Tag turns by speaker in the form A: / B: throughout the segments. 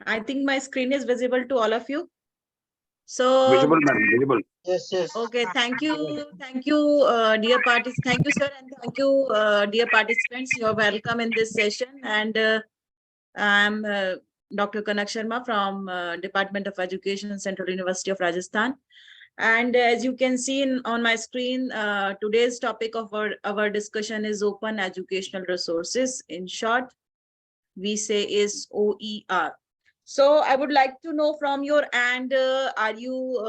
A: I think my screen is visible to all of you. So
B: Visible, madam, visible.
C: Yes, yes.
A: okay, thank you, dear participants. Thank you, sir, and thank you, dear participants. You're welcome in this session. And I'm Dr. Kanak Sharma from Department of Education, Central University of Rajasthan. And as you can see on my screen, today's topic of our discussion is open educational resources. In short, we say is OER. So I would like to know from your end, are you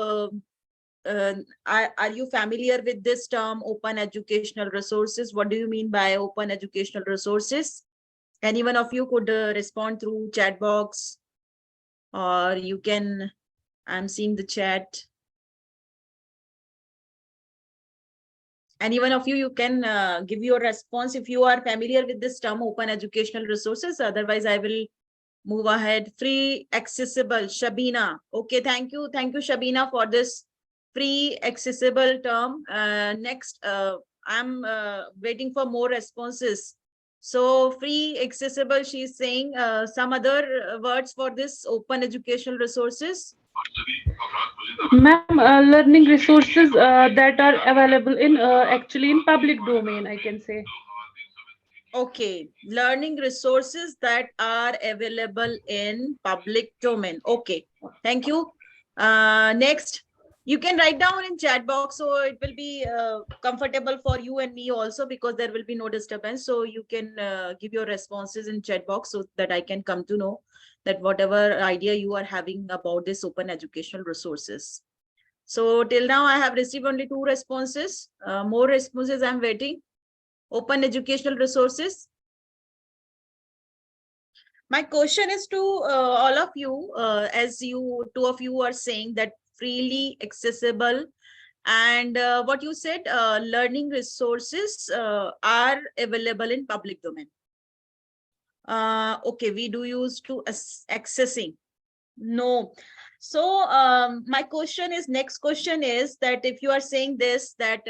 A: familiar with this term, open educational resources? What do you mean by open educational resources? Any one of you could respond through chat box, or you can, I'm seeing the chat. Any one of you can give your response if you are familiar with this term, open educational resources. Otherwise, I will move ahead. Free, accessible, Shabina. Okay, thank you, Shabina, for this free, accessible term. Next, I'm waiting for more responses. So free, accessible, she's saying some other words for this open educational resources.
D: Ma'am, learning resources that are available in actually in public domain, I can say.
A: Okay, learning resources that are available in public domain. Okay, thank you. Next, you can write down in chat box, so it will be comfortable for you and me also, because there will be no disturbance. So you can give your responses in chat box so that I can come to know that whatever idea you are having about this open educational resources. So till now, I have received only 2 responses. More responses I'm waiting. Open educational resources. My question is to all of you, as you 2 of you are saying that freely accessible, and what you said, learning resources are available in public domain. Okay, we do use to accessing. No. So my question is, next question is that if you are saying this, that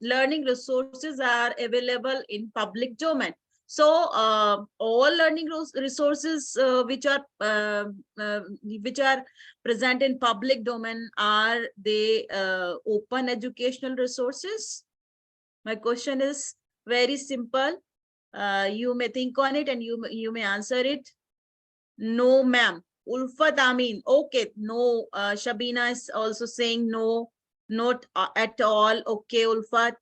A: learning resources are available in public domain. So all learning resources which are present in public domain, are they open educational resources? My question is very simple. You may think on it and you may answer it. No, ma'am. Ulfat Amin. Okay, no. Shabina is also saying no, not at all. Okay, Ulfat.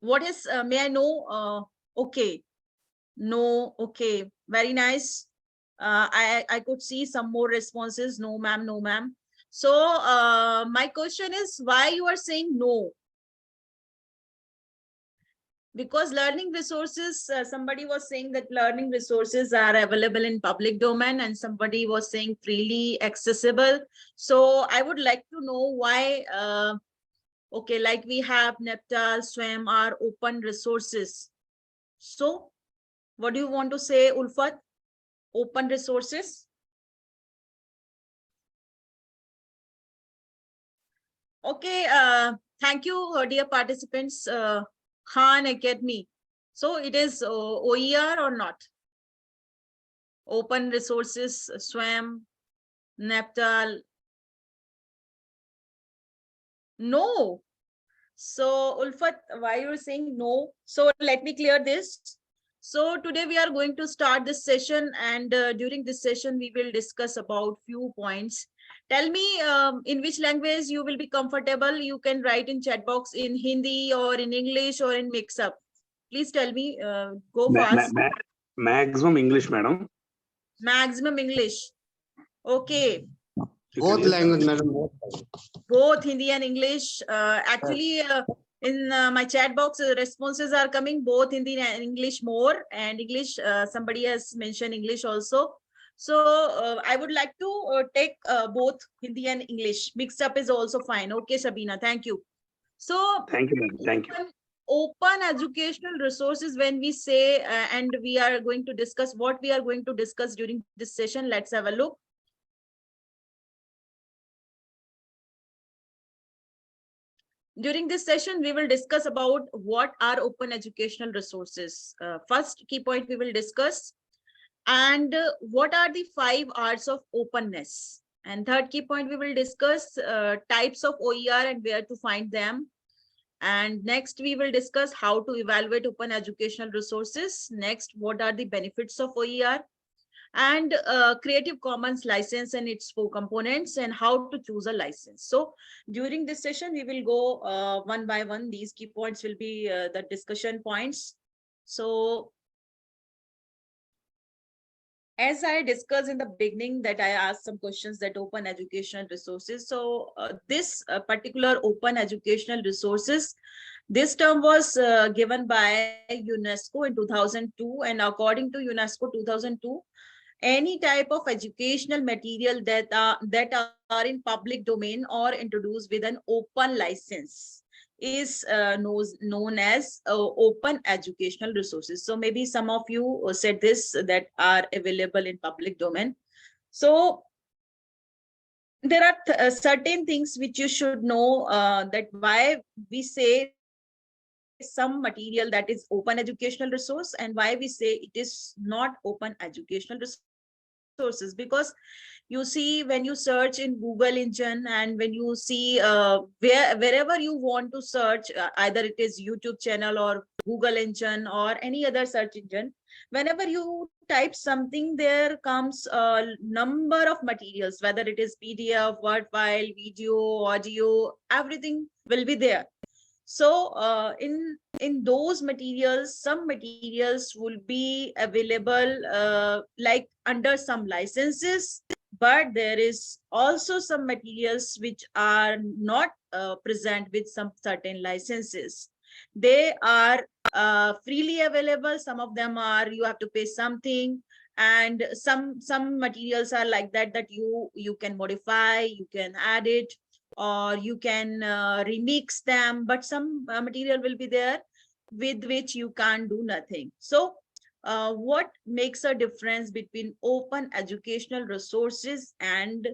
A: What is, may I know? Okay, no, okay, very nice. I could see some more responses. No, ma'am, no, ma'am. So my question is, why you are saying no? Because learning resources, somebody was saying that learning resources are available in public domain, and somebody was saying freely accessible. So I would like to know why, okay, like we have Neptal, SWAM are open resources. So what do you want to say, Ulfat? Open resources? Okay, thank you, dear participants. Khan Academy. So it is OER or not? Open resources, SWAM, Neptal. No. So Ulfat, why you're saying no? So let me clear this. So today we are going to start this session, and during this session we will discuss about few points. Tell me in which language you will be comfortable. You can write in chat box in Hindi or in English or in mix up. Please tell me, go fast.
B: Maximum English, madam.
A: Maximum English. Okay.
C: Both language, madam.
A: Both Hindi and English. Actually, in my chat box, responses are coming both Hindi and English more, and English, somebody has mentioned English also. So I would like to take both Hindi and English. Mixed up is also fine. Okay, Shabina, thank you. So
B: Thank you, madam. Thank you.
A: Open educational resources, when we say, and we are going to discuss what we are going to discuss during this session. Let's have a look. During this session, we will discuss about what are open educational resources. First key point we will discuss, And what are the 5 arts of openness? And third key point, we will discuss types of OER and where to find them. And next, we will discuss how to evaluate open educational resources. Next, what are the benefits of OER? And Creative Commons license and its 4 components, and how to choose a license. So during this session, we will go one by one. These key points will be the discussion points. So as I discussed in the beginning, that I asked some questions that open educational resources. So this particular open educational resources, this term was given by UNESCO in 2002, and according to UNESCO 2002, any type of educational material that are in public domain or introduced with an open license is known as open educational resources. So maybe some of you said this, that are available in public domain. So there are certain things which you should know, that why we say some material that is open educational resource and why we say it is not open educational resources. Because you see, when you search in Google engine, and when you see wherever you want to search, either it is YouTube channel or Google engine or any other search engine, whenever you type something, there comes a number of materials, whether it is PDF, Word file, video, audio, everything will be there. So in those materials, some materials will be available like under some licenses, but there is also some materials which are not present with some certain licenses. They are freely available. Some of them are you have to pay something, and some materials are like that you can modify, you can add it, or you can remix them, but some material will be there with which you can't do nothing. So what makes a difference between open educational resources and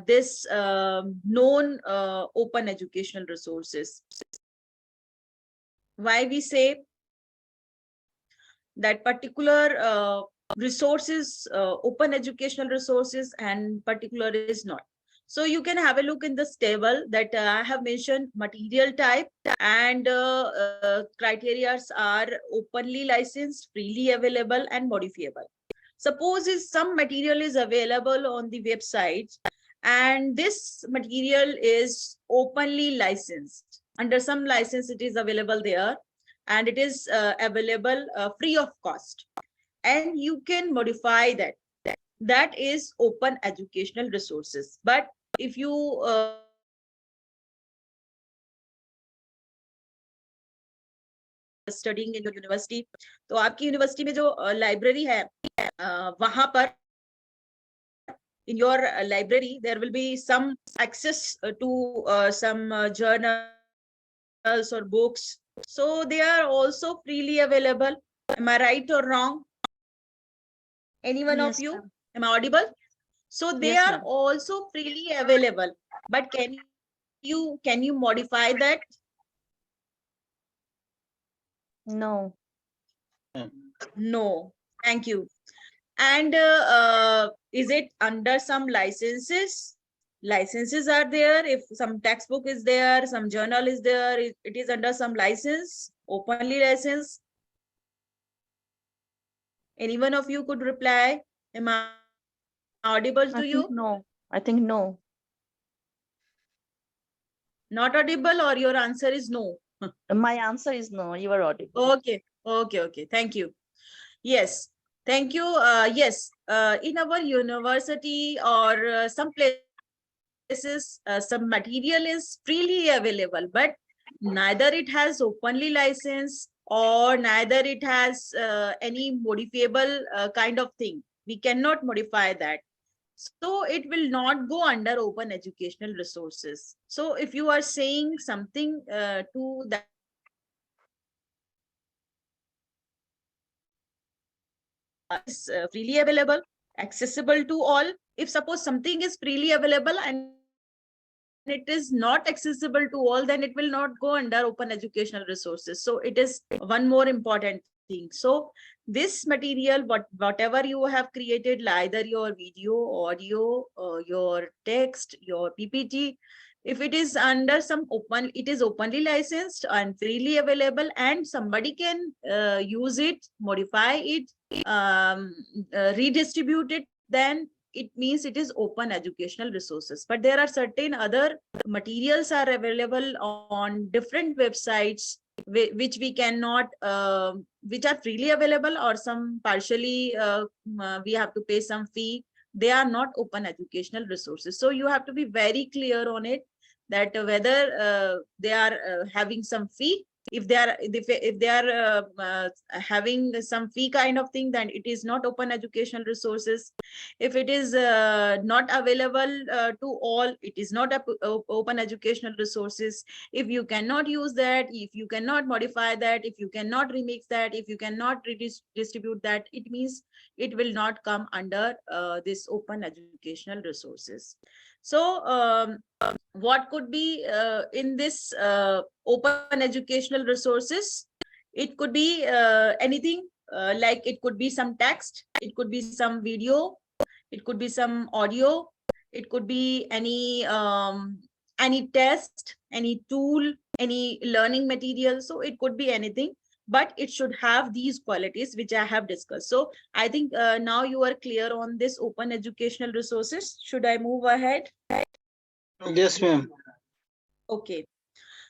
A: this known open educational resources? Why we say that particular resources, open educational resources, and particular is not? So you can have a look in this table that I have mentioned. Material type and criteria are openly licensed, freely available, and modifiable. Suppose if some material is available on the website and this material is openly licensed. Under some license it is available there, and it is available free of cost, and you can modify that. That is open educational resources. But if you studying in your university, तो आपकी university में जो library है, वहां पर in your library there will be some access to some journals or books, so they are also freely available. Am I right or wrong? Anyone of you? Am I audible? So they
E: Yes,
A: are
E: ma'am.
A: also freely available, but can you modify that?
E: No.
A: No. Thank you. And is it under some licenses? Licenses are there. If some textbook is there, some journal is there, it is under some license, openly licensed. Anyone of you could reply? Am I audible to you?
E: No. I think no.
A: Not audible, or your answer is no?
E: My answer is no. You are audible.
A: Okay. Thank you. Yes. Thank you. Yes. In our university or some places, some material is freely available, but neither it has openly licensed or neither it has any modifiable kind of thing. We cannot modify that. So it will not go under open educational resources. So if you are saying something to that is freely available, accessible to all. If suppose something is freely available and it is not accessible to all, then it will not go under open educational resources. So it is one more important thing. thing. So this material, whatever you have created, either your video, audio, your text, your PPT, if it is under some open, it is openly licensed and freely available, and somebody can use it, modify it, redistribute it, then it means it is open educational resources. But there are certain other materials are available on different websites which we cannot, which are freely available, or some partially we have to pay some fee. They are not open educational resources. So you have to be very clear on it, that whether they are having some fee. If they are having some fee kind of thing, then it is not open educational resources. If it is not available to all, it is not open educational resources. If you cannot use that, if you cannot modify that, if you cannot remix that, if you cannot redistribute that, it means it will not come under this open educational resources. So what could be in this open educational resources? It could be anything, like it could be some text, it could be some video, it could be some audio, it could be any test, any tool, any learning material. So it could be anything, but it should have these qualities which I have discussed. So I think now you are clear on this open educational resources. Should I move ahead?
C: Yes, ma'am.
A: Okay.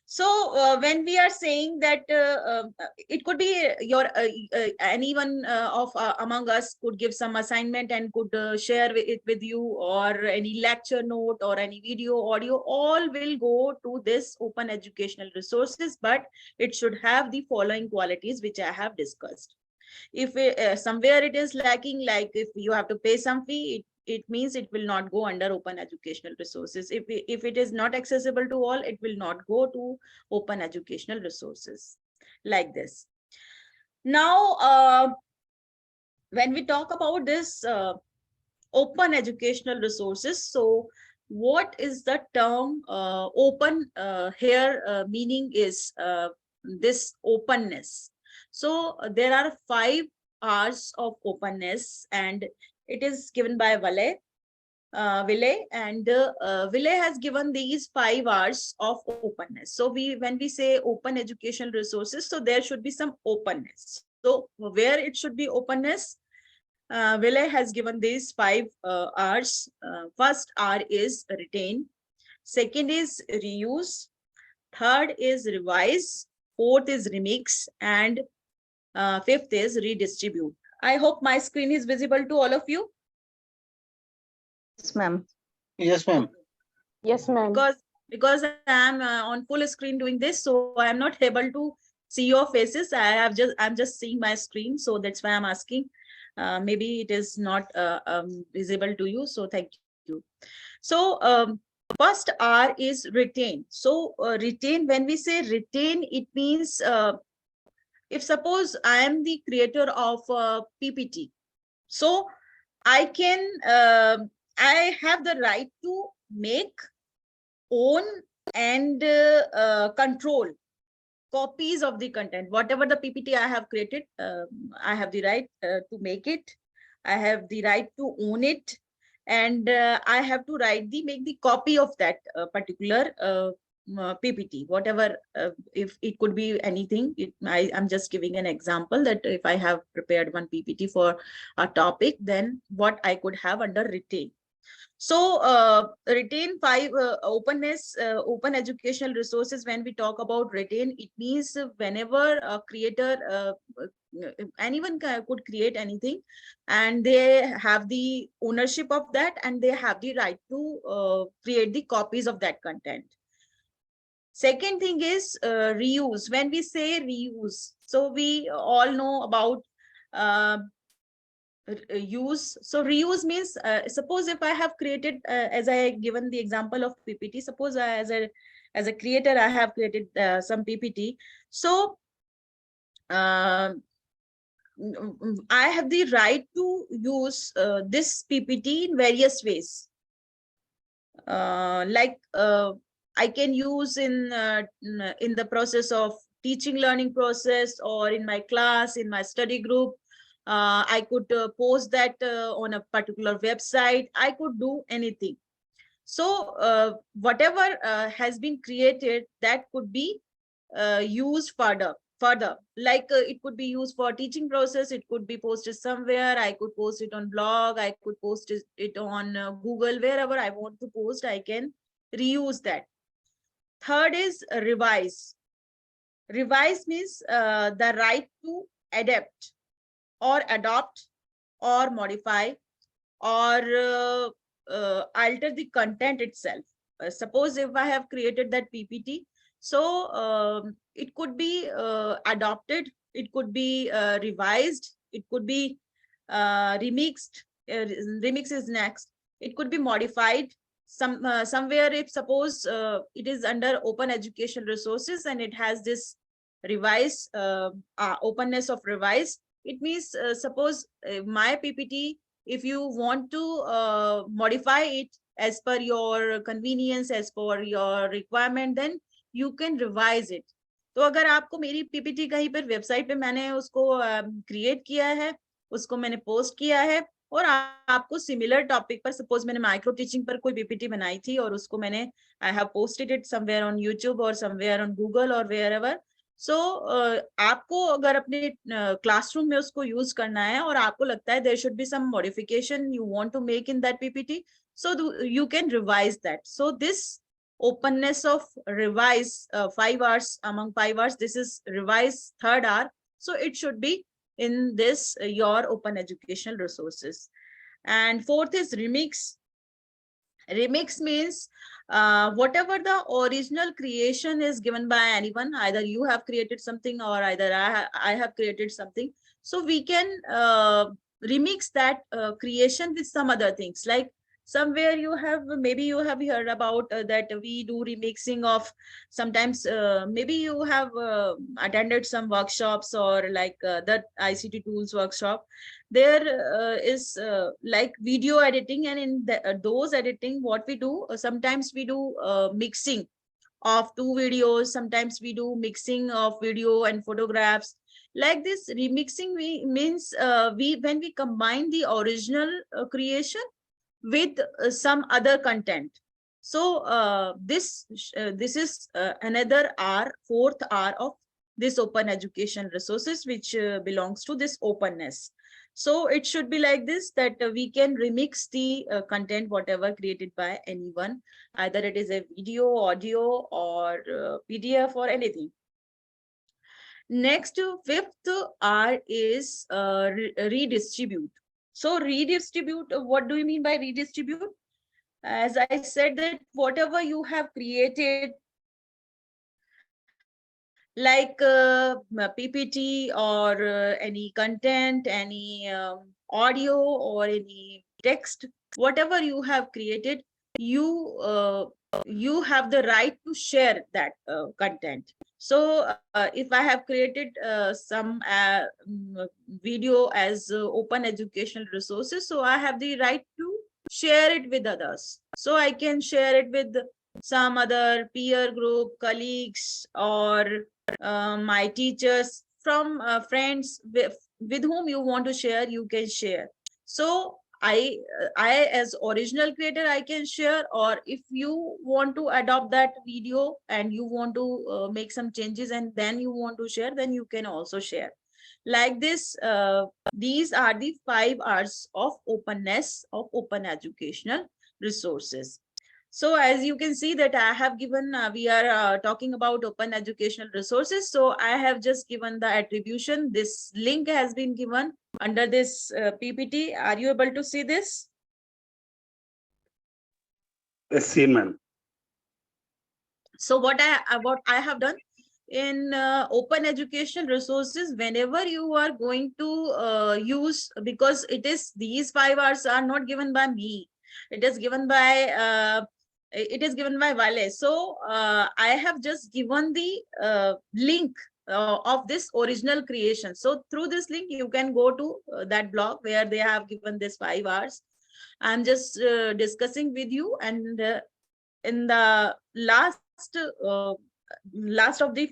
A: So when we are saying that it could be your anyone of among us could give some assignment and could share it with you, or any lecture note or any video, audio, all will go to this open educational resources, but it should have the following qualities which I have discussed. If somewhere it is lacking, like if you have to pay some fee, it means it will not go under open educational resources. If it is not accessible to all, it will not go to open educational resources, like this. Now, when we talk about this open educational resources, so what is the term open here? Meaning is this openness. So there are 5 R's of openness, and it is given by Ville, and Ville has given these 5 R's of openness. So when we say open educational resources, so there should be some openness. So where it should be openness, Ville has given these 5 R's. First R is retain, second is reuse, third is revise, fourth is remix, and fifth is redistribute. I hope my screen is visible to all of you.
E: Yes, ma'am.
C: Yes, ma'am.
D: Yes, ma'am.
A: Because I am on full screen doing this, so I am not able to see your faces. I'm just seeing my screen, so that's why I'm asking. Maybe it is not visible to you, so thank you. So first R is retain. So retain, when we say retain, it means if suppose I am the creator of PPT, so I can I have the right to make, own, and control copies of the content. Whatever the PPT I have created, I have the right to make it, I have the right to own it, and I have to make the copy of that particular PPT, whatever, if it could be anything. I'm just giving an example that if I have prepared one PPT for a topic, then what I could have under retain. So retain 5 openness, open educational resources. When we talk about retain, it means whenever a creator, anyone could create anything, and they have the ownership of that, and they have the right to create the copies of that content. Second thing is reuse. When we say reuse, so we all know about use. So reuse means suppose if I have created, as I given the example of PPT, suppose as a creator I have created some PPT. So I have the right to use this PPT in various ways. Like I can use in the process of teaching learning process, or in my class, in my study group. I could post that on a particular website. I could do anything. So whatever has been created, that could be used further. Like it could be used for teaching process. It could be posted somewhere. I could post it on blog. I could post it on Google. Wherever I want to post, I can reuse that. Third is revise. Revise means the right to adapt or adopt or modify or alter the content itself. Suppose if I have created that PPT, so it could be adopted, it could be revised, it could be remixed. Remix is next. It could be modified somewhere. If suppose it is under open educational resources and it has this revise, openness of revise, it means suppose my PPT, if you want to modify it as per your convenience, as per your requirement, then you can revise it. तो अगर आपको मेरी PPT कहीं पर website पे मैंने उसको create किया है, उसको मैंने पोस्ट किया है, और आपको सिमिलर टॉपिक पर, सपोज मैंने माइक्रो टीचिंग पर कोई पीपीटी बनाई थी और उसको मैंने I have posted it somewhere on YouTube और समवेयर ऑन गूगल और वेयर एवर. सो आपको अगर अपने क्लासरूम में उसको यूज करना है और आपको लगता है there should be some modification you want to make in that PPT, so you can revise that. So this openness of revise, 5 hours among 5 hours, this is revise third hour. So it should be in this your open educational resources. And fourth is remix. Remix means whatever the original creation is given by anyone, either you have created something or either I have created something. So we can remix that creation with some other things. Like somewhere you have, maybe you have heard about that we do remixing of sometimes, maybe you have attended some workshops or like that ICT tools workshop. There is like video editing, and in those editing, what we do, sometimes we do mixing of two videos, sometimes we do mixing of video and photographs. Like this remixing means when we combine the original creation with some other content. So this is another hour, fourth hour of this open education resources, which belongs to this openness. So it should be like this, that we can remix the content, whatever created by anyone, either it is a video, audio, or PDF or anything. Next, fifth R is redistribute. So redistribute, what do you mean by redistribute? As I said, that whatever you have created, like PPT or any content, any audio or any text, whatever you have created, you have the right to share that content. So if I have created some video as open educational resources, so I have the right to share it with others. So I can share it with some other peer group, colleagues, or my teachers, from friends with whom you want to share, you can share. So I as original creator, I can share, or if you want to adopt that video and you want to make some changes and then you want to share, then you can also share. Like this, these are the 5 R's of openness of open educational resources. So as you can see that I have given, we are talking about open educational resources. So I have just given the attribution. This link has been given under this PPT. Are you able to see this?
B: Yes, seen, ma'am.
A: So what I have done in open educational resources, whenever you are going to use, because it is, these 5 R's are not given by me. It is given by Vale. So I have just given the link of this original creation. So through this link, you can go to that blog where they have given this 5 R's. I'm just discussing with you, and in the last of the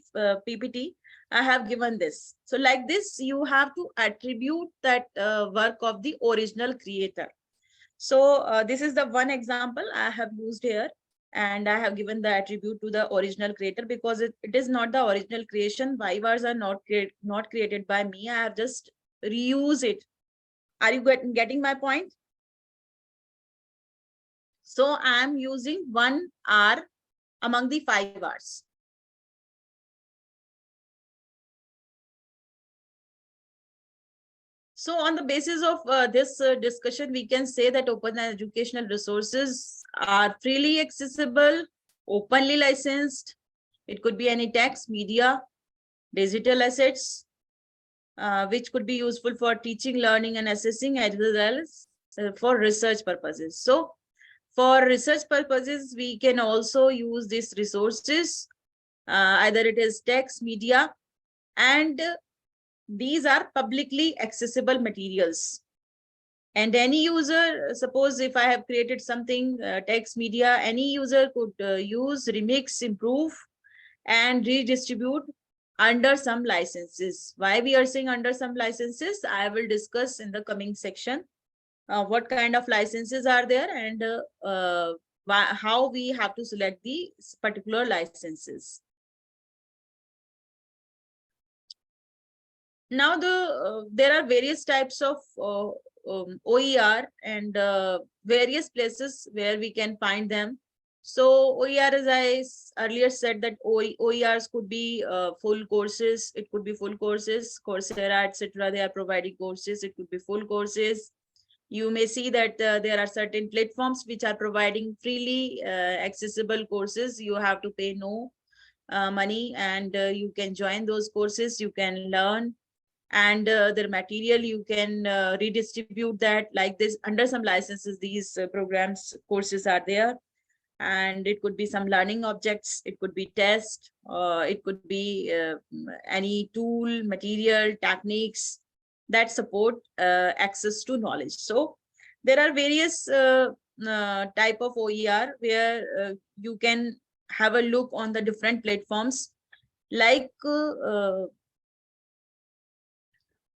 A: PPT, I have given this. So like this, you have to attribute that work of the original creator. So this is the one example I have used here, and I have given the attribute to the original creator because it is not the original creation. Vivas are not created by me. I have just reuse it. Are you getting my point? So I am using 1 hour among the 5 hours. So on the basis of this discussion, we can say that open educational resources are freely accessible, openly licensed. It could be any text, media, digital assets, which could be useful for teaching, learning, and assessing, as well as for research purposes. So for research purposes, we can also use these resources, either it is text, media, and these are publicly accessible materials. And any user, suppose if I have created something, text, media, any user could use, remix, improve, and redistribute under some licenses. Why we are saying under some licenses, I will discuss in the coming section. What kind of licenses are there, and how we have to select the particular licenses. Now there are various types of OER and various places where we can find them. So OER, as I earlier said, that OERs could be full courses. It could be full courses, Coursera, etc. They are providing courses. It could be full courses. You may see that there are certain platforms which are providing freely accessible courses. You have to pay no money, and you can join those courses. You can learn, and their material you can redistribute that like this under some licenses. These programs, courses are there, and it could be some learning objects, it could be test, it could be any tool, material, techniques that support access to knowledge. So there are various type of OER where you can have a look on the different platforms. Like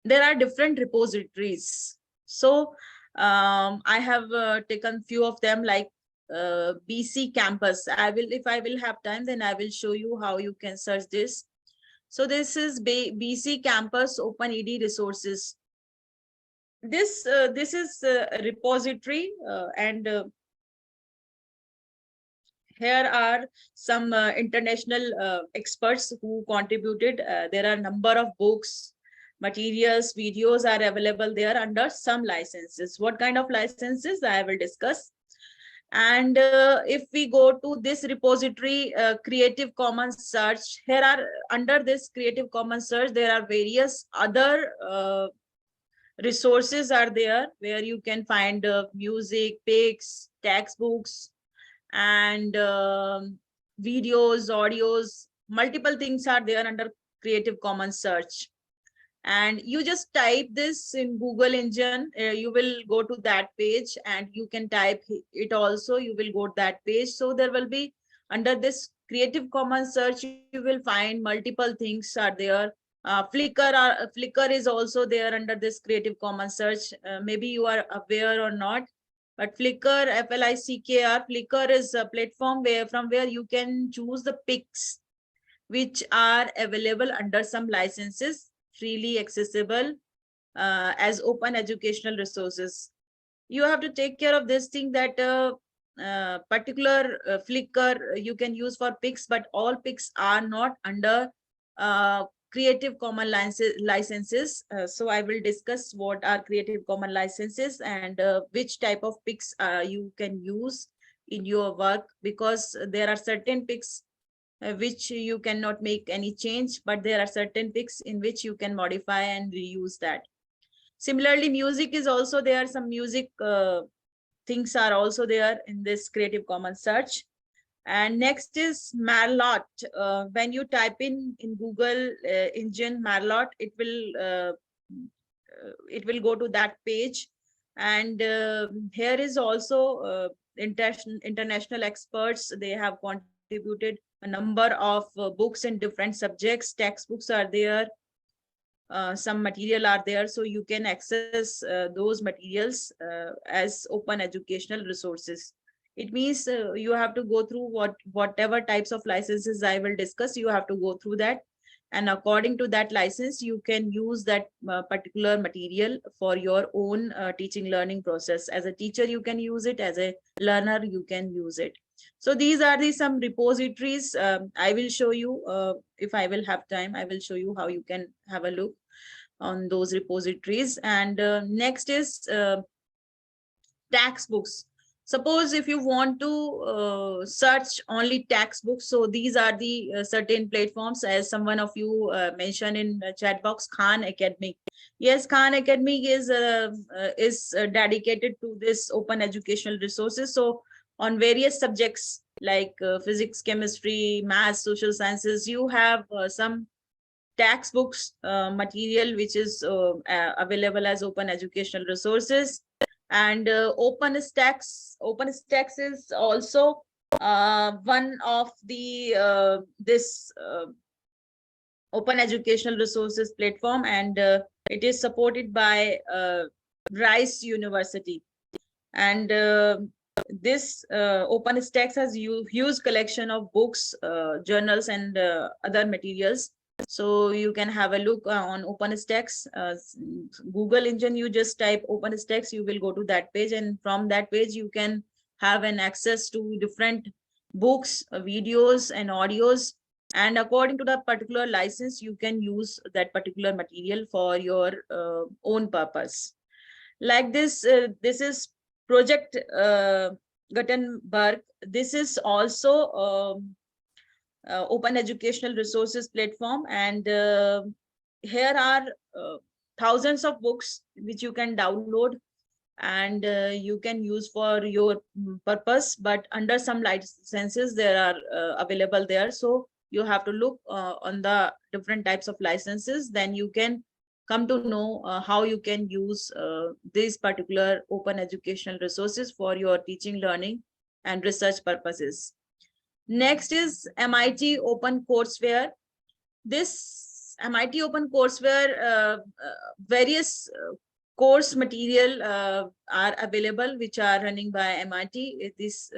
A: there are different repositories. So I have taken few of them, like BC Campus. If I will have time, then I will show you how you can search this. So this is BC Campus Open ED Resources. This is a repository, and here are some international experts who contributed. There are a number of books, materials, videos are available there under some licenses. What kind of licenses I will discuss. And if we go to this repository, Creative Commons search, here are under this Creative Commons search, there are various other resources are there where you can find music, pics, textbooks, and videos, audios, multiple things are there under Creative Commons search. And you just type this in Google engine, you will go to that page, and you can type it also, you will go to that page. So there will be under this Creative Commons search, you will find multiple things are there. Flickr is also there under this Creative Commons search. Maybe you are aware or not, but Flickr, Flickr, Flickr is a platform from where you can choose the pics which are available under some licenses, freely accessible as open educational resources. You have to take care of this thing that particular Flickr you can use for pics, but all pics are not under Creative Commons licenses. So I will discuss what are Creative Commons licenses and which type of pics you can use in your work, because there are certain pics which you cannot make any change, but there are certain pics in which you can modify and reuse that. Similarly, music is also there. Some music things are also there in this Creative Commons search. And next is Marlot. When you type in Google engine Marlot, it will go to that page. And here is also international experts. They have contributed a number of books in different subjects. Textbooks are there. Some material are there, so you can access those materials as open educational resources. It means you have to go through whatever types of licenses I will discuss. You have to go through that, and according to that license, you can use that particular material for your own teaching learning process. As a teacher, you can use it. As a learner, you can use it. So these are the some repositories. I will show you if I will have time. I will show you how you can have a look on those repositories. And next is textbooks. Suppose if you want to search only textbooks, so these are the certain platforms, as someone of you mentioned in the chat box, Khan Academy. Yes, Khan Academy is dedicated to this open educational resources. So on various subjects like physics, chemistry, math, social sciences, you have some textbooks material which is available as open educational resources. And OpenStax is also one of the this open educational resources platform, and it is supported by Rice University. And this OpenStax has huge collection of books, journals, and other materials. So you can have a look on OpenStax. Google engine, you just type OpenStax, you will go to that page, and from that page you can have an access to different books, videos, and audios. And according to the particular license, you can use that particular material for your own purpose. Like this, this is Project Gutenberg. This is also open educational resources platform, and here are thousands of books which you can download and you can use for your purpose, but under some licenses there are available there. So you have to look on the different types of licenses, then you can come to know how you can use these particular open educational resources for your teaching, learning, and research purposes. Next is MIT Open Courseware. This MIT Open Courseware, various course material are available which are running by MIT. This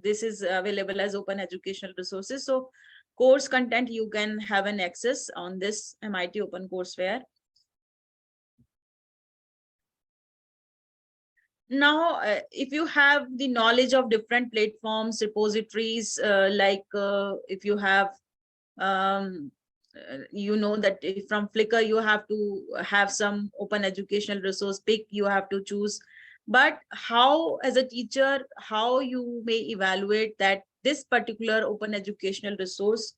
A: is available as open educational resources. So course content you can have an access on this MIT Open Courseware. Now, if you have the knowledge of different platforms, repositories, like if you have, you know that if from Flickr, you have to have some open educational resource pick, you have to choose. But how, as a teacher, how you may evaluate that this particular open educational resource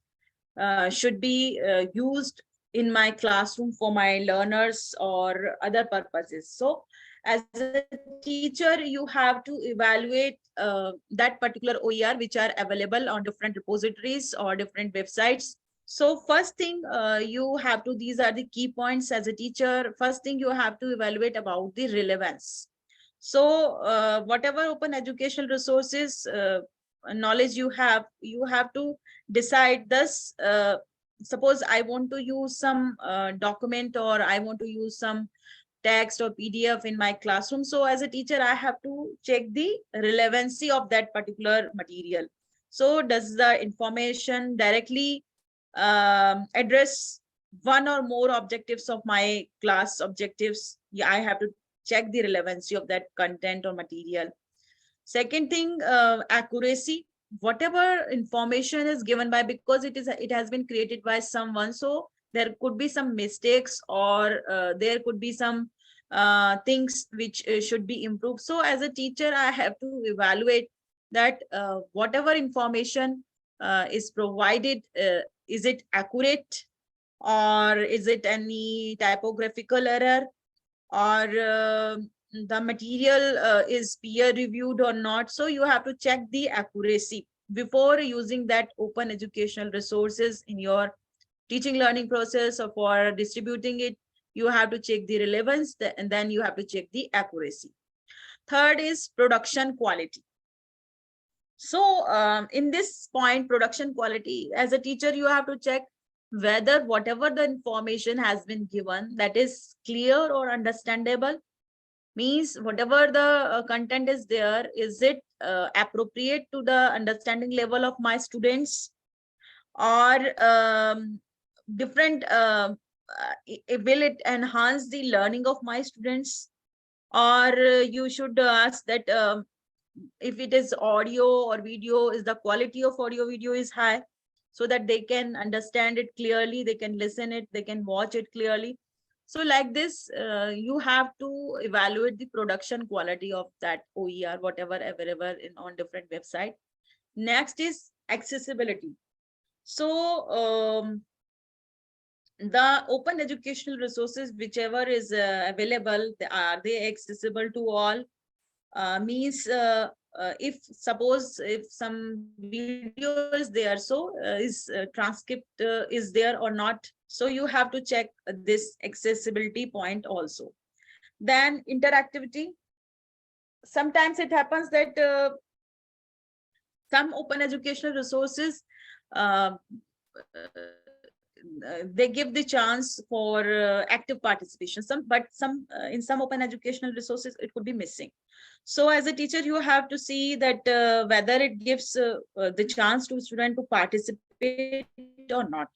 A: should be used in my classroom for my learners or other purposes. So as a teacher, you have to evaluate that particular OER which are available on different repositories or different websites. So first thing you have to, these are the key points as a teacher. First thing you have to evaluate about the relevance. So whatever open educational resources knowledge you have to decide this. Suppose I want to use some document, or I want to use some text or PDF in my classroom. So as a teacher, I have to check the relevancy of that particular material. So does the information directly address one or more objectives of my class objectives? Yeah, I have to check the relevancy of that content or material. Second thing, accuracy. Whatever information is given by, because it has been created by someone, so there could be some mistakes, or there could be some things which should be improved. So as a teacher, I have to evaluate that whatever information is provided, is it accurate, or is it any typographical error, or the material is peer reviewed or not. So you have to check the accuracy before using that open educational resources in your teaching learning process, or for distributing it. You have to check the relevance, and then you have to check the accuracy. Third is production quality. So in this point, production quality, as a teacher, you have to check whether whatever the information has been given, that is clear or understandable. Means whatever the content is there, is it appropriate to the understanding level of my students, or different will it enhance the learning of my students, or you should ask that if it is audio or video, is the quality of audio video is high, so that they can understand it clearly, they can listen it, they can watch it clearly. So like this, you have to evaluate the production quality of that OER, whatever available on different website. Next is accessibility. So the open educational resources, whichever is available, are they accessible to all? Means if suppose if some video is there, so is transcript is there or not? So you have to check this accessibility point also. Then interactivity. Sometimes it happens that some open educational resources, they give the chance for active participation. But in some open educational resources, it could be missing. So as a teacher, you have to see that whether it gives the chance to student to participate or not.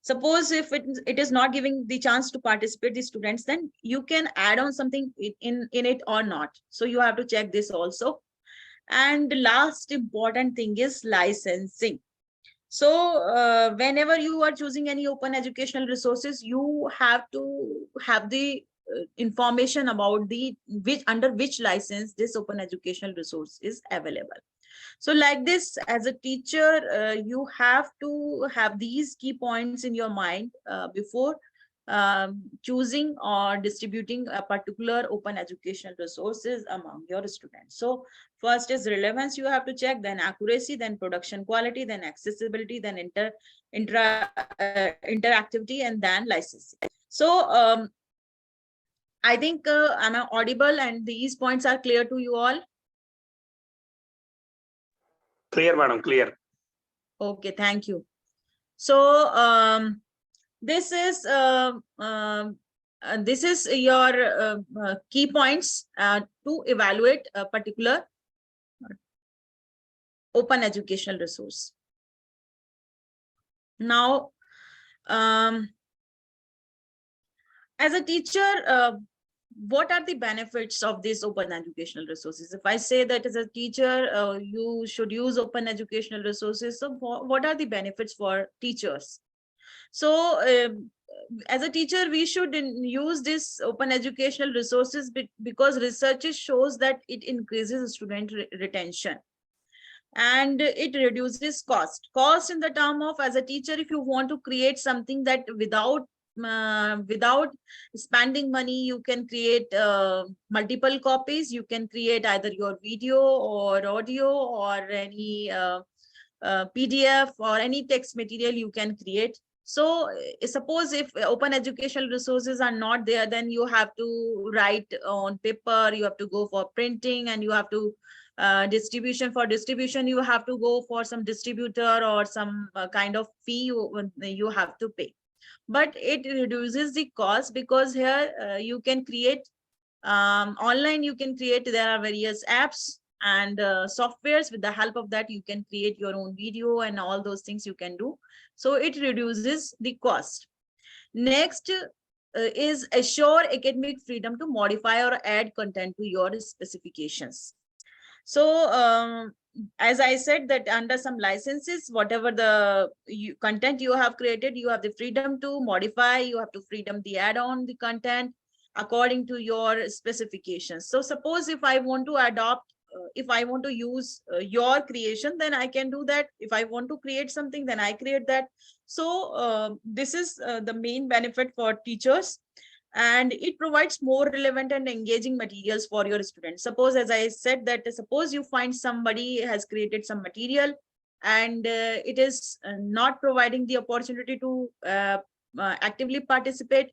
A: Suppose if it is not giving the chance to participate the students, then you can add on something in it or not. So you have to check this also. And the last important thing is licensing. So whenever you are choosing any open educational resources, you have to have the information about the under which license this open educational resource is available. So like this, as a teacher, you have to have these key points in your mind before choosing or distributing a particular open educational resources among your students. So first is relevance, you have to check, then accuracy, then production quality, then accessibility, then interactivity, and then licensing. So I think I'm audible and these points are clear to you all.
B: Clear, madam, clear.
A: Okay, thank you. So this is your key points to evaluate a particular open educational resource. Now, as a teacher, what are the benefits of these open educational resources? If I say that as a teacher, you should use open educational resources, so what are the benefits for teachers? So as a teacher, we should use this open educational resources because research shows that it increases student retention and it reduces cost in the term of, as a teacher, if you want to create something that without spending money, you can create multiple copies. You can create either your video or audio or any PDF or any text material you can create. So suppose if open educational resources are not there, then you have to write on paper, you have to go for printing, and you have to distribution. For distribution, you have to go for some distributor or some kind of fee you have to pay. But it reduces the cost because here you can create online, you can create, there are various apps and softwares. With the help of that, you can create your own video and all those things you can do. So it reduces the cost. Next is assure academic freedom to modify or add content to your specifications. So as I said, that under some licenses, whatever the content you have created, you have the freedom to modify, you have to freedom to add on the content according to your specifications. So suppose if I want to adopt, if I want to use your creation, then I can do that. If I want to create something, then I create that. So this is the main benefit for teachers, and it provides more relevant and engaging materials for your students. Suppose, as I said, that suppose you find somebody has created some material and it is not providing the opportunity to actively participate,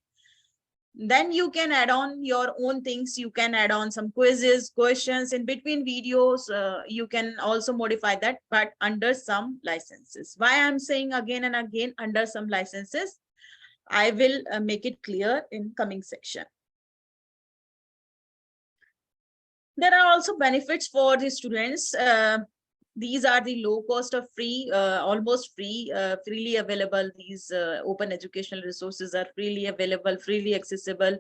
A: Then you can add on your own things. You can add on some quizzes, questions in between videos. You can also modify that, but under some licenses. Why I'm saying again and again under some licenses, I will make it clear in coming section. There are also benefits for the students. These are the low cost of free, almost free, freely available. These open educational resources are freely available, freely accessible,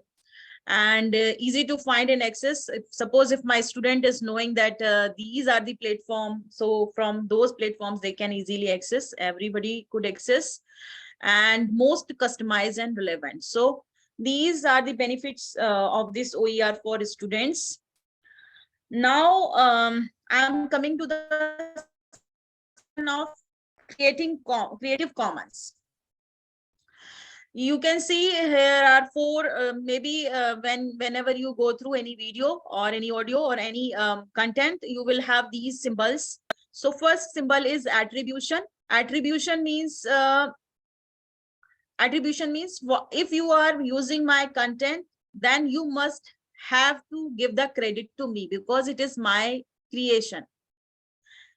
A: and easy to find and access. Suppose if my student is knowing that these are the platform, so from those platforms they can easily access, everybody could access, and most customized and relevant. So these are the benefits of this OER for students. Now I'm coming to the of Creative Commons. You can see here are four, maybe whenever you go through any video or any audio or any content, you will have these symbols. So first symbol is attribution. Attribution means if you are using my content, then you must have to give the credit to me because it is my creation.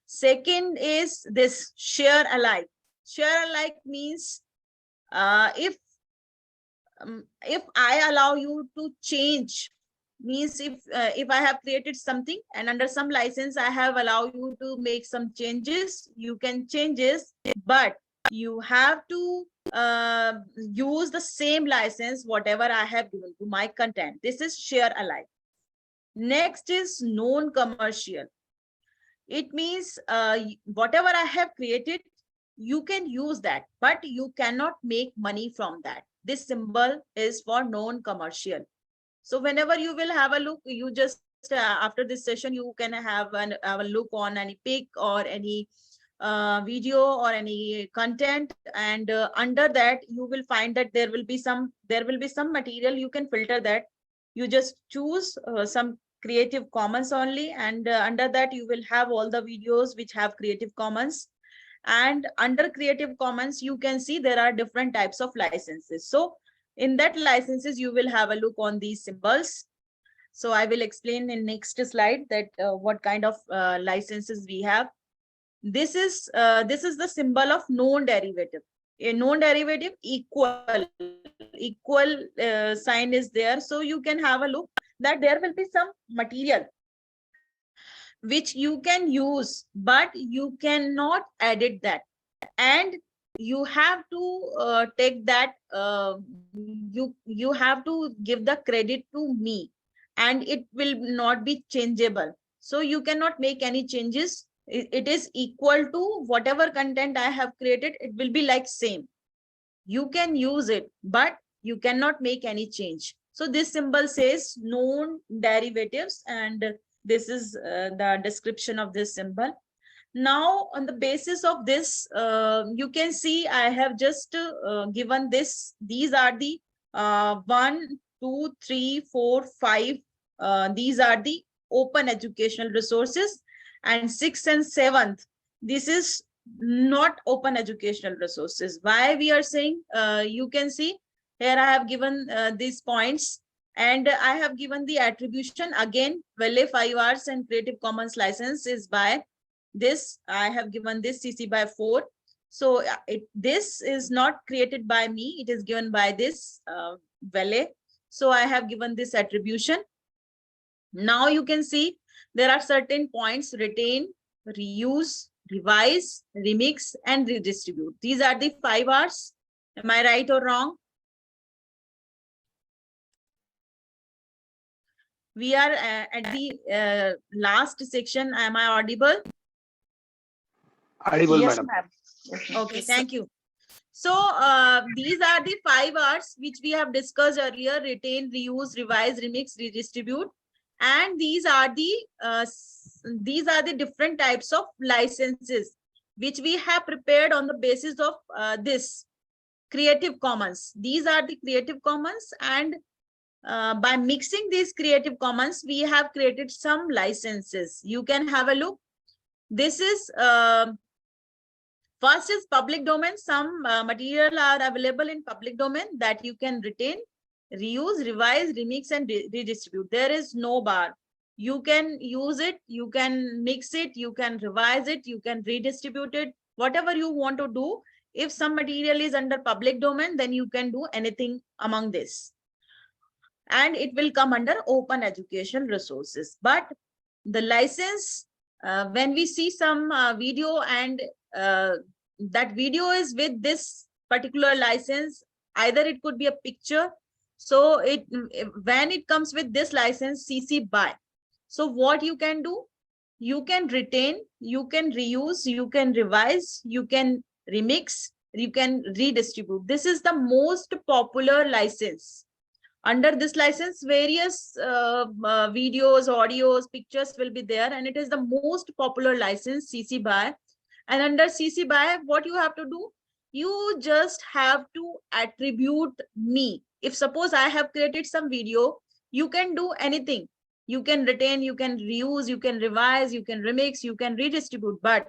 A: Second is this share alike. Share alike means if I allow you to change, means if I have created something and under some license I have allowed you to make some changes, you can changes, but you have to use the same license whatever I have given to my content. This is share alike. Next is non-commercial. It means whatever I have created, you can use that, but you cannot make money from that. This symbol is for non-commercial. So whenever you will have a look, you just after this session, you can have a look on any pic or any video or any content, and under that you will find that there will be some material. You can filter that. You just choose some Creative Commons only, and under that you will have all the videos which have Creative Commons. And under Creative Commons, you can see there are different types of licenses. So in that licenses, you will have a look on these symbols. So I will explain in next slide that what kind of licenses we have. This is the symbol of non-derivative. A non-derivative equal sign is there. So you can have a look that there will be some material which you can use, but you cannot edit that, and you have to take that, you have to give the credit to me, and it will not be changeable. So you cannot make any changes. It is equal to whatever content I have created. It will be like same. You can use it, but you cannot make any change. So this symbol says known derivatives, and this is the description of this symbol. Now, on the basis of this, you can see I have just given this. These are the 1, 2, 3, 4, 5. These are the open educational resources, and 6th and 7th, this is not open educational resources. Why we are saying? You can see here I have given these points, and I have given the attribution again. Value 5 hours and Creative Commons license is by this. I have given this CC by 4. So this is not created by me. It is given by this Value. So I have given this attribution. Now you can see there are certain points: retain, reuse, revise, remix, and redistribute. These are the 5 R's. Am I right or wrong? We are at the last section. Am I audible?
B: Audible,
E: Yes,
B: madam.
E: ma'am.
A: Okay, thank you. So these are the 5 R's which we have discussed earlier: retain, reuse, revise, remix, redistribute. And these are the different types of licenses which we have prepared on the basis of this Creative Commons. These are the Creative Commons, and by mixing these Creative Commons, we have created some licenses. You can have a look. This is first is public domain. Some material are available in public domain that you can retain. reuse, revise, remix, and redistribute. There is no bar. You can use it, you can mix it, you can revise it, you can redistribute it, whatever you want to do. If some material is under public domain, then you can do anything among this. And it will come under open educational resources. But the license, when we see some video and that video is with this particular license, either it could be a picture. So when it comes with this license, CC BY. So what you can do, you can retain, you can reuse, you can revise, you can remix, you can redistribute. This is the most popular license. Under this license, various videos, audios, pictures will be there, and it is the most popular license, CC BY. And under CC BY, what you have to do, you just have to attribute me. If suppose I have created some video, you can do anything. You can retain, you can reuse, you can revise, you can remix, you can redistribute, but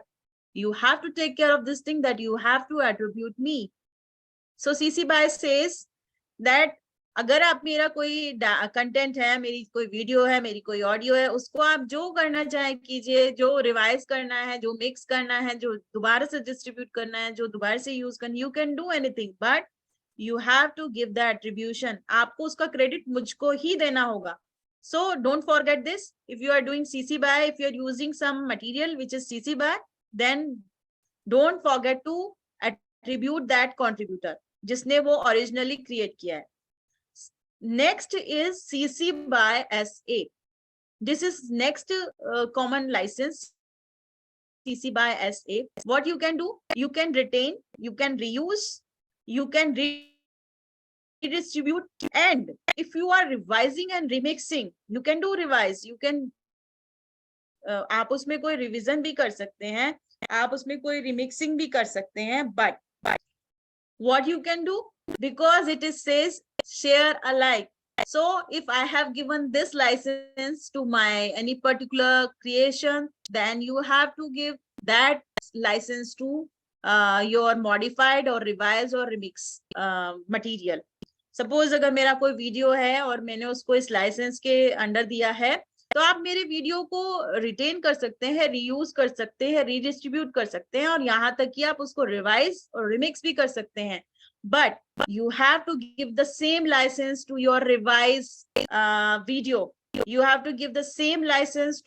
A: you have to take care of this thing that you have to attribute me. So CC BY says that अगर आप मेरा कोई content है, मेरी कोई video है, मेरी कोई ऑडियो है, उसको आप जो करना चाहें कीजिए, जो रिवाइज करना है, जो मिक्स करना है, जो दोबारा से डिस्ट्रीब्यूट करना है, जो दोबारा से यूज करना, you can do anything, but you have to give the attribution. आपको उसका क्रेडिट मुझको ही देना होगा. So don't forget this. If you are doing CC BY, if you are using some material which is CC BY, then don't forget to attribute that contributor जिसने वो originally create किया है. Next is CC BY SA. This is next common license, CC BY SA. What you can do, you can retain, you can reuse, you can redistribute, and if you are revising and remixing, you can do revise, you can आप उसमें कोई revision भी कर सकते हैं, आप उसमें कोई रिमिक्सिंग भी कर सकते हैं, but what you can do, because it is says share alike. So if I have given this license to my any particular creation, then you have to give that license to your modified or revised or remix material. Suppose अगर मेरा कोई video है और मैंने उसको इस licence के under दिया है, तो आप मेरे वीडियो को रिटेन कर सकते हैं, रीयूज कर सकते हैं, रीडिस्ट्रीब्यूट कर सकते हैं, और यहाँ तक कि आप उसको रिवाइज और रिमिक्स भी कर सकते हैं. But you have to give the same license to your revised video. You have to give the same license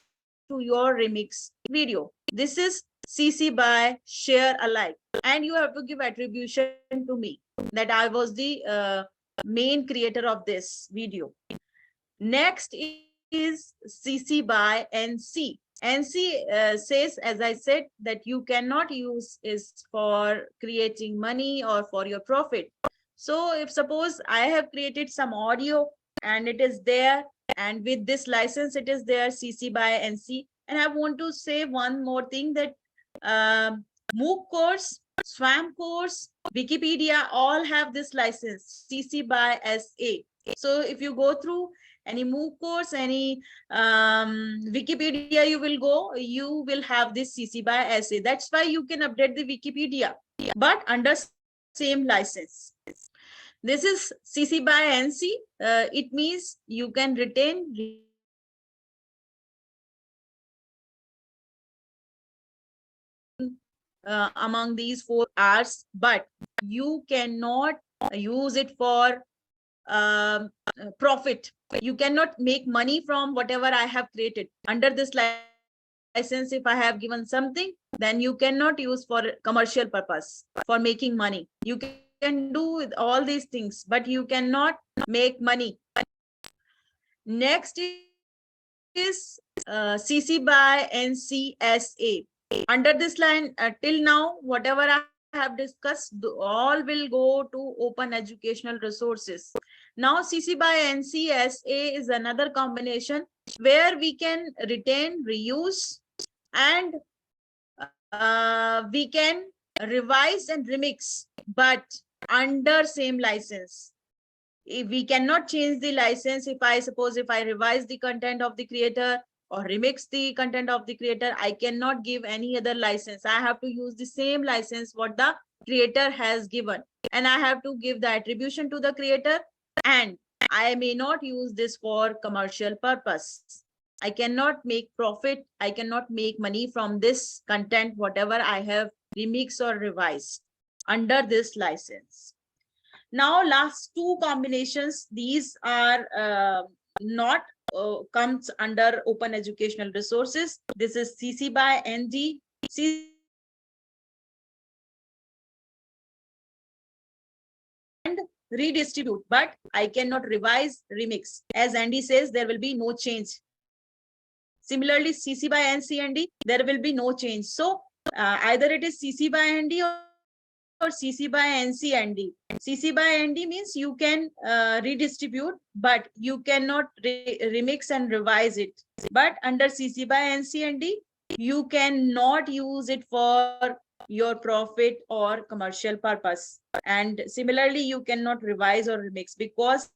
A: to your remix video. This is CC BY share alike, and you have to give attribution to me that I was the main creator of this video. Next is CC BY NC. NC says, as I said, that you cannot use is for creating money or for your profit. So if suppose I have created some audio and it is there, and with this license it is there, CC BY NC, and I want to say one more thing, that MOOC course, SWAM course, Wikipedia all have this license, CC BY SA. So if you go through any MOOC course, any Wikipedia you will go, you will have this CC BY SA. That's why you can update the Wikipedia, but under same license. This is CC BY NC. It means you can retain, among these 4 R's, but you cannot use it for profit. You cannot make money from whatever I have created. Under this license, if I have given something, then you cannot use for commercial purpose, for making money. You can do all these things, but you cannot make money. Next is CC BY NCSA. Under this line, till now, whatever I have discussed, all will go to open educational resources. Now CC BY NCSA is another combination where we can retain, reuse, and we can revise and remix, but under same license. If we cannot change the license, if I revise the content of the creator or remix the content of the creator, I cannot give any other license. I have to use the same license what the creator has given, and I have to give the attribution to the creator, and I may not use this for commercial purpose. I cannot make profit. I cannot make money from this content, whatever I have remixed or revised under this license. Now, last two combinations, these are not comes under open educational resources. This is CC by ND. And redistribute, but I cannot revise, remix. As Andy says, there will be no change. Similarly, CC by NC and D, there will be no change. So either it is CC by ND or CC by NC and D. CC by ND means you can redistribute, but you cannot remix and revise it. But under CC by NC and D, you cannot use it for your profit or commercial purpose. And similarly, you cannot revise or remix, because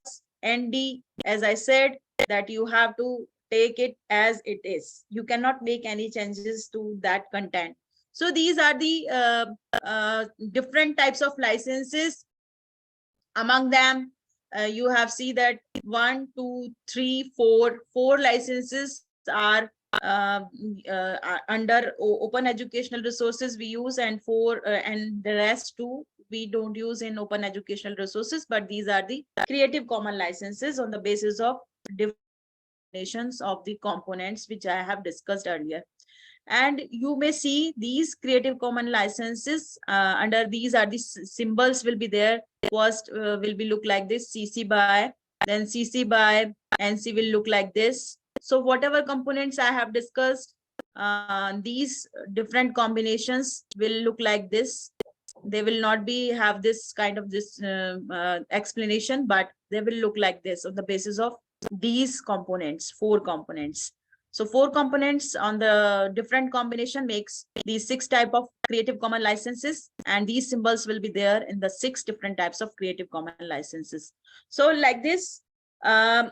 A: ND, as I said, that you have to take it as it is. You cannot make any changes to that content. So these are the different types of licenses. Among them, you have seen that 1, 2, 3, 4 licenses are under open educational resources we use, and 4 and the rest 2 we don't use in open educational resources. But these are the Creative Commons licenses on the basis of definitions of the components which I have discussed earlier. And you may see these Creative Commons licenses under these are the symbols will be there. First will be look like this, CC by, then CC by NC will look like this. So whatever components I have discussed, these different combinations will look like this. They will not be have this kind of this explanation, but they will look like this on the basis of these components, 4 components. So 4 components on the different combination makes these 6 type of Creative Commons licenses, and these symbols will be there in the 6 different types of Creative Commons licenses. So like this, open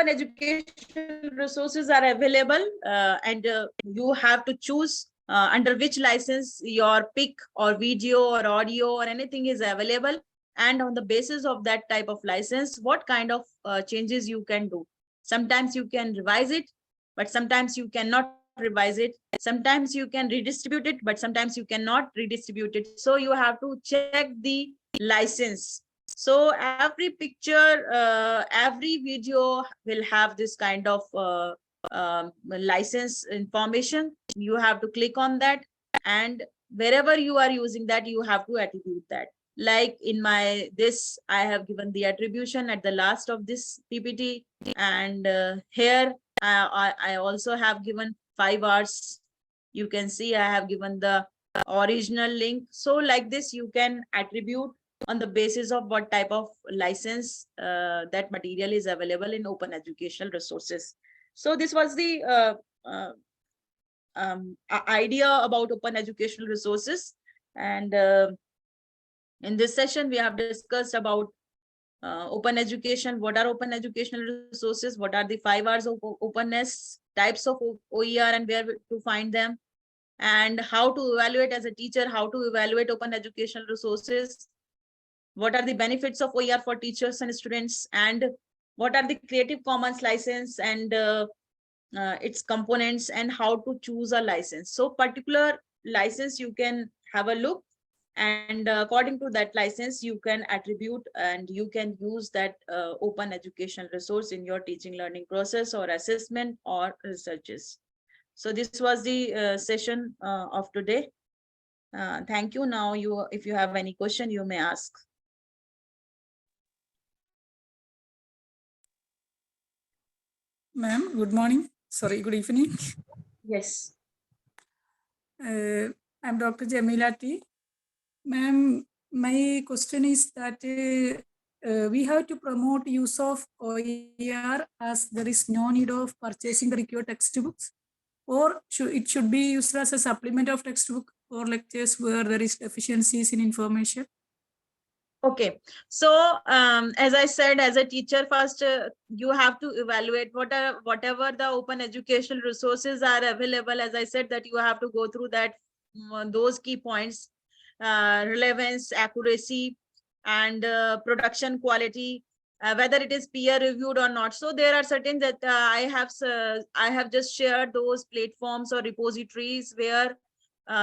A: educational resources are available, and you have to choose under which license your pic or video or audio or anything is available, and on the basis of that type of license, what kind of changes you can do. Sometimes you can revise it, but sometimes you cannot revise it. Sometimes you can redistribute it, but sometimes you cannot redistribute it. So you have to check the license. So every picture, every video will have this kind of license information. You have to click on that, and wherever you are using that, you have to attribute that. Like in my this, I have given the attribution at the last of this PPT, and here I also have given 5 hours. You can see I have given the original link. So like this, you can attribute on the basis of what type of license that material is available in open educational resources. So this was the idea about open educational resources. And in this session, we have discussed about open education, what are open educational resources, what are the 5 hours of openness, types of OER and where to find them, and how to evaluate as a teacher, how to evaluate open educational resources, what are the benefits of OER for teachers and students, and what are the Creative Commons license and its components, and how to choose a license. So particular license you can have a look, and according to that license you can attribute and you can use that open educational resource in your teaching learning process or assessment or researches. So this was the session of today. Thank you. Now if you have any question, you may ask.
F: Ma'am, good morning. Sorry, good evening.
A: Yes.
F: I'm Dr. Jamia T. Ma'am, my question is that we have to promote use of OER as there is no need of purchasing the required textbooks, or it should be used as a supplement of textbook or lectures where there is deficiencies in information.
A: Okay, so as I said, as a teacher, first you have to evaluate whatever the open educational resources are available. As I said, that you have to go through that those key points, relevance, accuracy, and production quality, whether it is peer reviewed or not. So there are certain that I have just shared those platforms or repositories where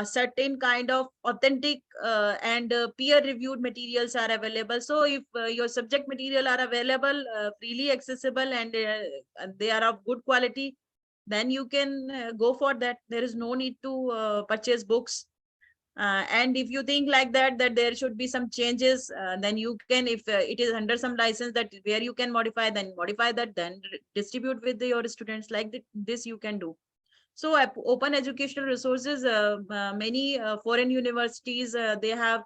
A: certain kind of authentic and peer reviewed materials are available. So if your subject material are available, freely accessible, and they are of good quality, then you can go for that. There is no need to purchase books. And if you think like that there should be some changes, then you can, if it is under some license that where you can modify, then modify that, then distribute with your students. Like this you can do. So open educational resources, many foreign universities, they have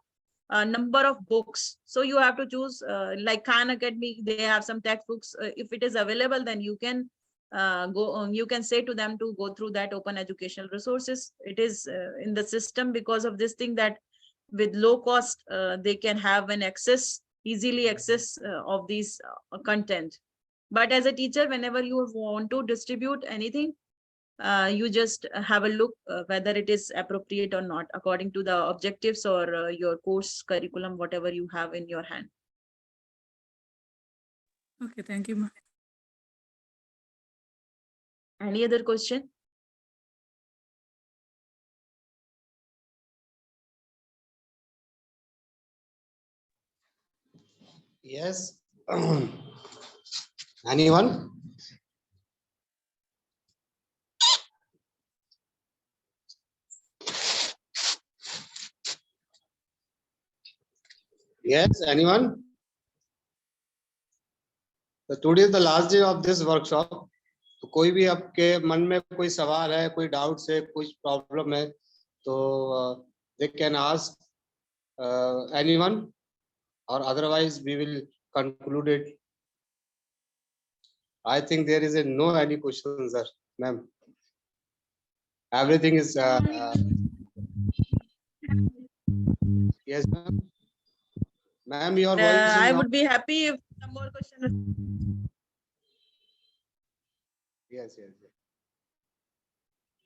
A: a number of books. So you have to choose, like Khan Academy, they have some textbooks. If it is available, then you can you can say to them to go through that open educational resources. It is in the system because of this thing that with low cost, they can have an easily access of these content. But as a teacher, whenever you want to distribute anything, you just have a look whether it is appropriate or not according to the objectives or your course curriculum, whatever you have in your hand.
F: Okay, thank you, ma'am.
A: Any other question?
G: Yes. Anyone? Yes, anyone? So today is the last day of this workshop. तो कोई भी आपके मन में कोई सवाल है, कोई डाउट है, कुछ प्रॉब्लम है, तो they can ask anyone, or otherwise we will conclude it. I think there is no any questions, sir, ma'am. Everything is yes, ma'am. Ma'am, your voice is
A: I
G: not.
A: would be happy if some more questions.
G: Yes, yes, yes.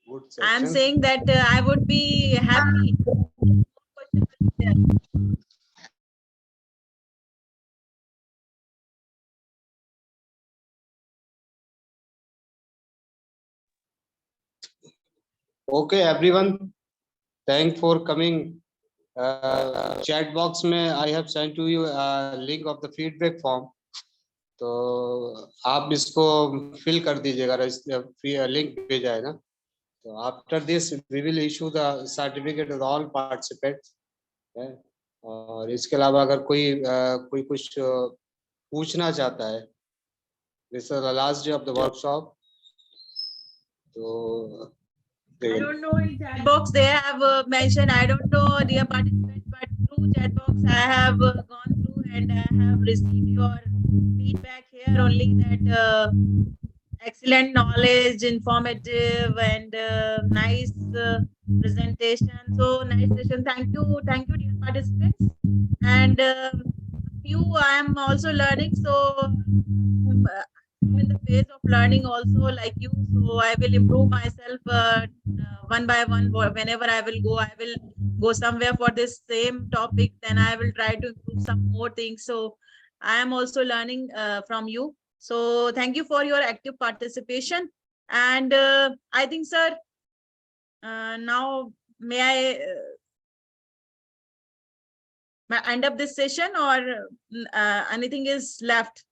G: Good
A: I am
G: section.
A: saying that I would be happy.
G: Okay, everyone. Thank for coming. Chat box में I have sent to you a link of the feedback form. तो आप इसको fill कर दीजिएगा, link भेजा है ना. तो after this we will issue the certificate to all participants. और इसके अलावा अगर कोई कुछ पूछना चाहता है, this is the last day of the workshop. तो
A: I don't know, in chat box they have mentioned, I don't know, dear participants, but through chat box I have gone through and I have received your feedback here only, that excellent knowledge, informative, and nice presentation. So nice session. Thank you, dear participants. And I am also learning, so I'm in the phase of learning also like you. So I will improve myself one by one. Whenever I will go somewhere for this same topic, then I will try to improve some more things. So I am also learning from you. So thank you for your active participation. And I think, sir, now may I end up this session, or anything is left?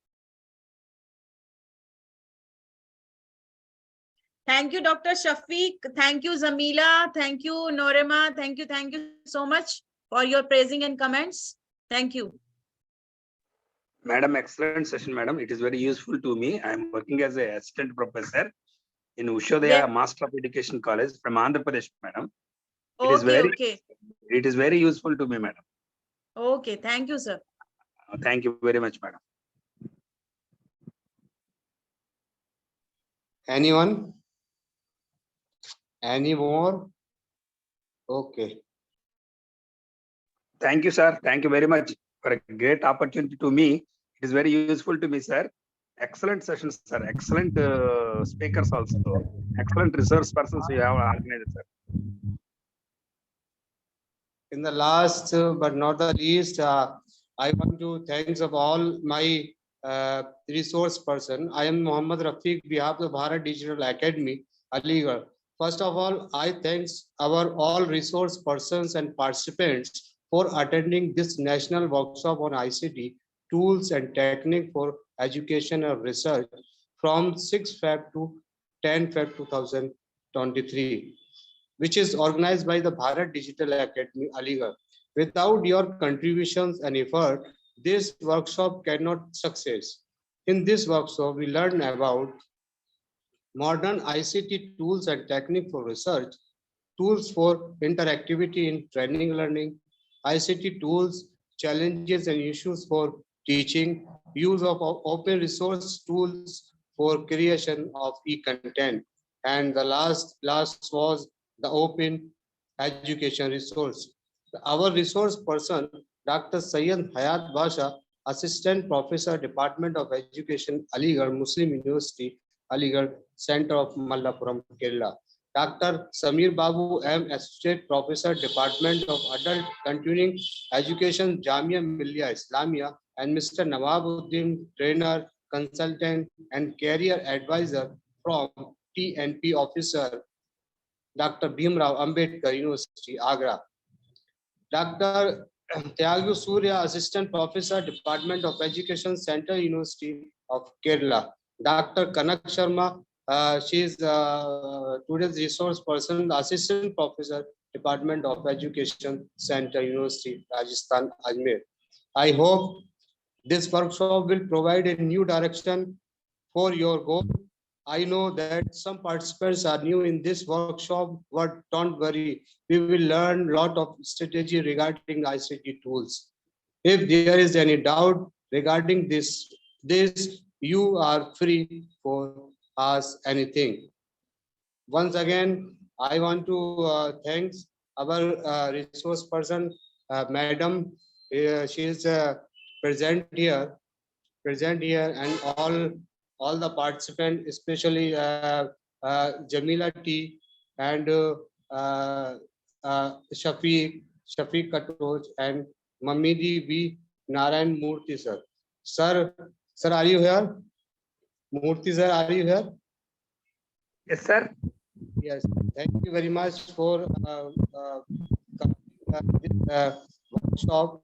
A: Thank you, Dr. Shafiq. Thank you, Zamila. Thank you, Norema. Thank you so much for your praising and comments. Thank you.
B: Madam, excellent session, madam. It is very useful to me. I am working as a assistant professor in Ushodaya
A: Yeah.
B: Master of Education College from Andhra Pradesh, madam.
A: Okay.
B: It is very useful to me, madam.
A: Okay. Thank you, sir.
B: Thank you very much, madam.
G: anyone? Any more? Okay.
B: Thank you, sir. Thank you very much for a great opportunity to me. It is very useful to me, sir. Excellent sessions, sir. Excellent speakers also. Excellent resource persons you have organized, sir.
G: In the last but not the least, I want to thanks of all my resource person. I am Mohammad Rafiq, behalf of the Bharat Digital Academy, Aligarh. First of all, I thanks our all resource persons and participants for attending this national workshop on ICT, tools and technique for education and research from 6 Feb to 10 Feb 2023, which is organized by the Bharat Digital Academy, Aligarh. Without your contributions and effort, this workshop cannot success. In this workshop, we learn about modern ICT tools and technique for research, tools for interactivity in training learning, ICT tools, challenges and issues for teaching, use of open resource tools for creation of e-content. And the last was the open education resource. Our resource person, Dr. Syed Hayath Basha, Assistant Professor, Department of Education, Aligarh Muslim University, Aligarh Center of Malappuram, Kerala. Dr. Samir Babu M, Associate Professor, Department of Adult Continuing Education, Jamia Millia, Islamia, and Mr. Nawab Uddin, Trainer, Consultant, and Career Advisor from TNP Officer, Dr. Bhimrao Ambedkar University, Agra. Dr. Thiyagu Surya, Assistant Professor, Department of Education, Central University of Kerala. Dr. Kanak Sharma, she is today's resource person, Assistant Professor, Department of Education, Central University, Rajasthan, Ajmer. I hope this workshop will provide a new direction for your goal. I know that some participants are new in this workshop, but don't worry, we will learn a lot of strategy regarding ICT tools. If there is any doubt regarding this, you are free for ask anything. Once again, I want to thank our resource person, Madam. She is present here, and all the participants, especially Jamila T and Shafiq Katoj and Mamidi B. Narayan Murthy sir. Sir, are you here? Murthy sir, are you here?
B: Yes, sir.
G: Yes. Thank you very much for this workshop,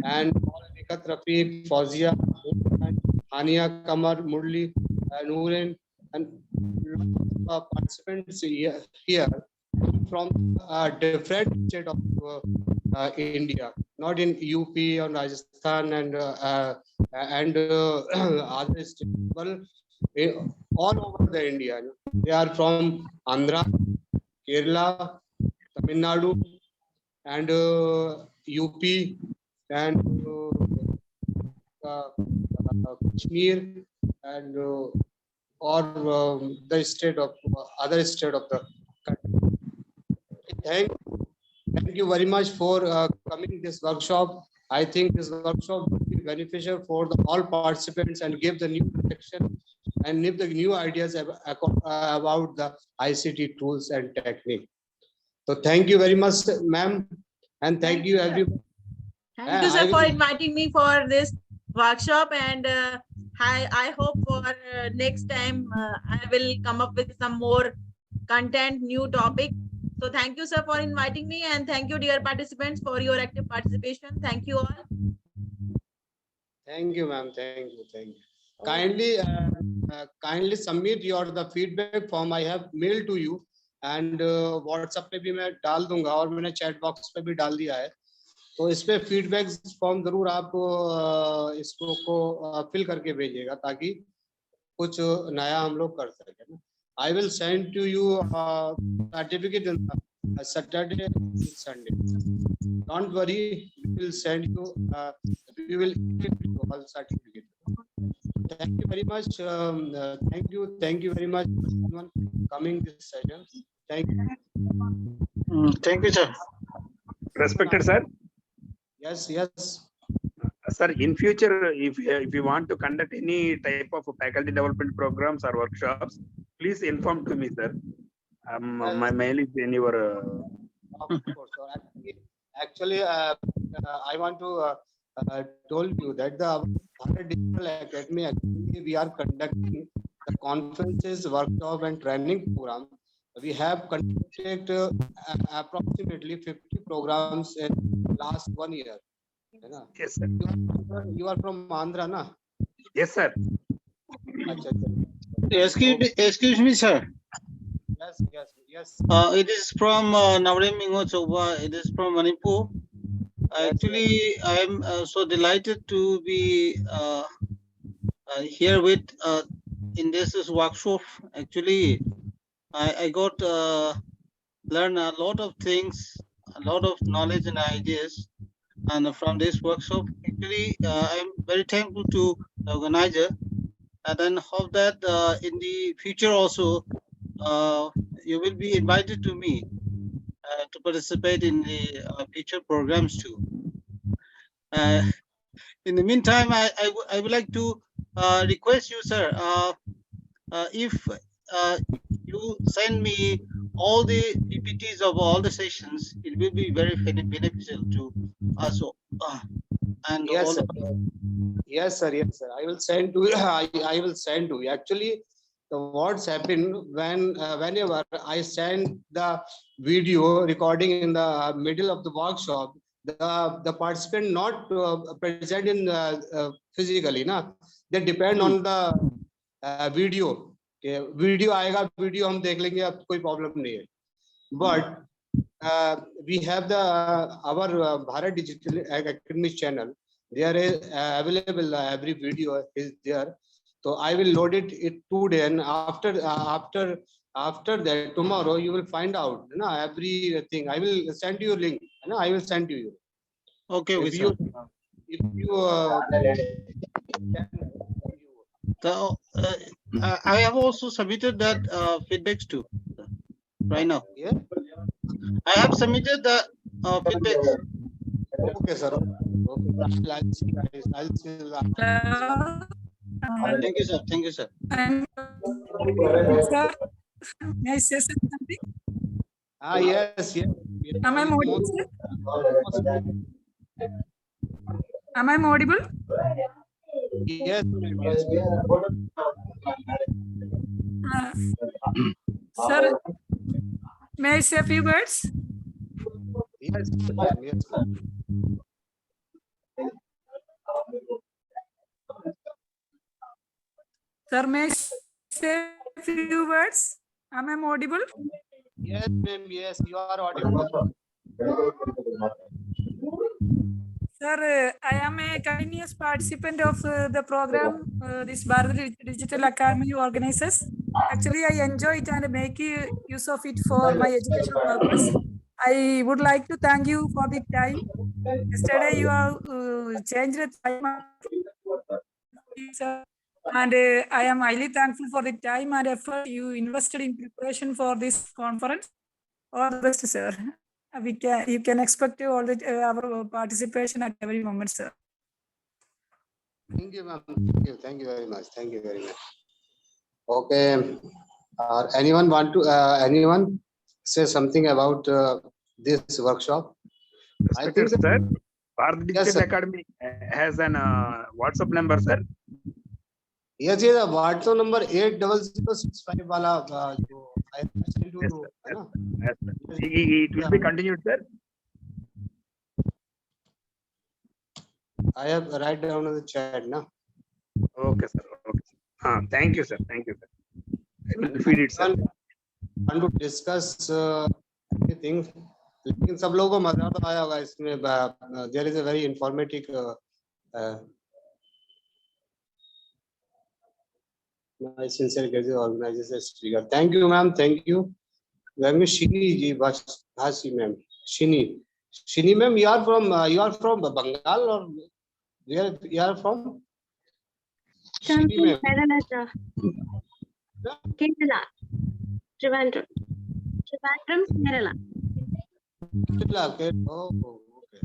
G: and Nikat Rafiq, Fauzia, Hania Kamar, Murli, Nooren, and participants here from different state of India, not in UP or Rajasthan and other states, but all over the India. They are from Andhra, Kerala, Tamil Nadu, and UP, and Kashmir, and or the state of other state of the country. Thank you very much for coming this workshop. I think this workshop will be beneficial for all participants and give the new direction and give the new ideas about the ICT tools and technique. So thank you very much, ma'am, and thank you everyone.
A: Thank you, sir, for inviting me for this workshop, and I hope for next time I will come up with some more content, new topic. So thank you, sir, for inviting me, and thank you, dear participants, for your active participation. Thank you all.
G: Thank you, ma'am. Thank you. Kindly submit the feedback form. I have mailed to you, and WhatsApp पे भी मैं डाल दूंगा, और मैंने chat box पे भी डाल दिया है. तो इस पे फीडबैक फॉर्म जरूर आप इसको फिल करके भेजिएगा, ताकि कुछ नया हम लोग कर सकें. I will send to you certificate on Saturday and Sunday. Don't worry, we will send you. We will give you all certificate. Thank you very much. Thank you very much for everyone coming this session. Thank you.
C: Thank you, sir.
B: Respected sir.
G: Yes.
B: Sir, in future, if you want to conduct any type of faculty development programs or workshops, please inform to me, sir. My mail is in your.
G: Of course. Actually, I want to told you that the Bharat Digital Academy, actually, we are conducting the conferences, workshop, and training program. We have conducted approximately 50 programs in last 1 year. है ना?
B: Yes, sir.
G: You are from Andhra, na?
B: Yes, sir.
G: अच्छा, अच्छा.
C: Excuse me, sir.
G: Yes.
C: It is from Navrim Mingochoba. It is from Manipur. Actually, I am so delighted to be here with in this workshop. Actually, I got learn a lot of things, a lot of knowledge and ideas, and from this workshop. Actually, I am very thankful to the organizer, and then hope that in the future also you will be invited to me to participate in the future programs too. In the meantime, I would like to request you, sir, if you send me all the PPTs of all the sessions, it will be very beneficial to us and
G: Yes,
C: all
G: sir.
C: the
G: Yes, sir. Yes, sir. I will send to you. I will send to you. Actually, what's happened whenever I send the video recording in the middle of the workshop, the participant not present in physically, na? They depend on the video. Video आएगा, video हम देख लेंगे, अब कोई problem नहीं है. But we have the our Bharat Digital Academy channel. There is available every video is there. So I will load it today, and after that tomorrow you will find out, you know, everything. I will send you a link. You know, I will send to you.
C: Okay,
G: If
C: sir.
G: if you
C: So, I have also submitted that feedbacks too, sir, right now.
G: yeah.
C: I have submitted the feedbacks.
G: Okay, sir. Okay. I'll see. I'll see.
C: Thank you, sir. Thank you, sir.
F: Sir, may I say something?
G: Yes.
F: Am I audible, sir? Am I audible?
G: Yes.
F: Sir, may I say a few words?
G: Yes.
F: Sir, may I say a few words? Am I audible?
G: Yes, ma'am. Yes, you are audible.
F: Sir, I am a continuous participant of the program this Bharat Digital Academy organizes. Actually, I enjoy it and make use of it for my educational purpose. I would like to thank you for the time. Yesterday, you have changed the time, sir, and I am highly thankful for the time and effort you invested in preparation for this conference. All the best, sir. You can expect all the our participation at every moment, sir.
G: Thank you, ma'am. Thank you very much. Thank you very much. Okay. Anyone want to anyone say something about this workshop? I think
B: Respected sir, Bharat
G: Yes,
B: Digital
G: sir.
B: Academy has an WhatsApp number, sir.
G: yes, the WhatsApp number 80065 वाला जो I have sent
B: Yes,
G: to,
B: sir.
G: है ना?
B: Yes, sir. It will be continued, sir.
G: I have write down in the chat, na?
B: Okay, sir. Okay. Thank you, sir. Thank you, sir. I will feed it, sir.
G: Want to discuss anything? लेकिन सब लोगों को मजा तो आया होगा इसमें. There is a very informative. My sincere gratitude organization speaker. Thank you, ma'am. Thank you. Ma'am, Shini ji, Bhashi, ma'am. Shini, ma'am, you are from Bengal or where you are from? Shini, ma'am.
H: Kerala, sir. Kerala. Trivandrum, Kerala.
G: Okay. Oh, okay.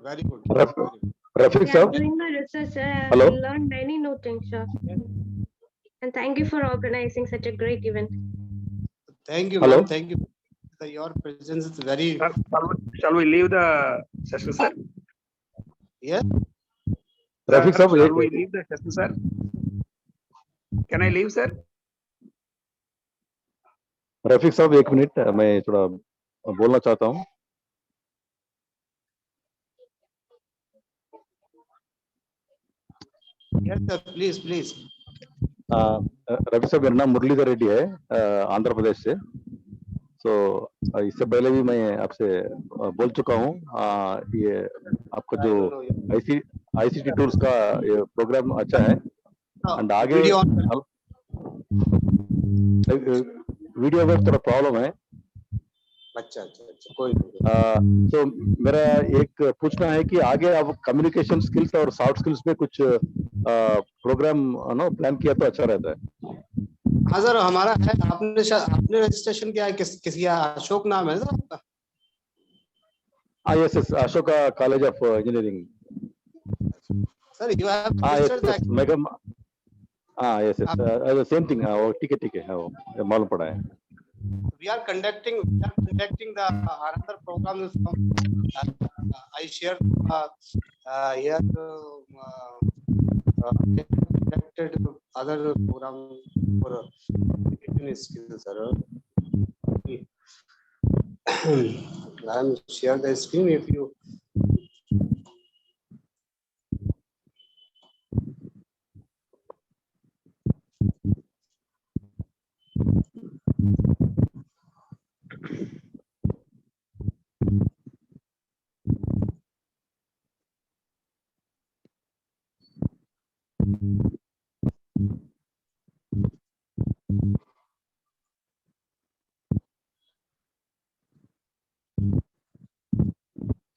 G: Very good.
H: We are doing a research, sir.
I: Hello?
H: We learned many new things, sir. And thank you for organizing such a great event.
G: Thank you,
I: Hello?
G: ma'am. Thank you. Your presence is very.
B: Sir, shall we leave the session, sir?
G: Yes.
I: Rafiq
B: Sir,
I: साहब
B: shall we leave the session, sir? Can I leave, sir?
I: Rafiq साहब 1 minute, मैं थोड़ा बोलना चाहता हूँ.
G: Yes, sir. Please, please.
I: Rafiq साहब, मेरा नाम मुरलीधर रेड्डी है, आंध्र प्रदेश से. तो इससे पहले भी मैं आपसे बोल चुका हूँ. ये आपका जो ICT टूल्स का ये प्रोग्राम अच्छा है. एंड आगे वीडियो में थोड़ा प्रॉब्लम है.
G: अच्छा, कोई नहीं.
I: तो मेरा एक पूछना है कि आगे अब कम्युनिकेशन स्किल्स और सॉफ्ट स्किल्स पे कुछ प्रोग्राम प्लान किया तो अच्छा रहता है.
G: हाँ सर, हमारा है. आपने रजिस्ट्रेशन किया है? किसी अशोक नाम है सर आपका?
I: Yes, Ashoka college of engineering.
G: Sir, you have
I: yes
G: registered
I: madam. Yes, same thing. ठीक है, वो मालूम पड़ा है.
G: we are conducting the another program from I shared here conducted other program for skills, sir. I'm share the screen if you.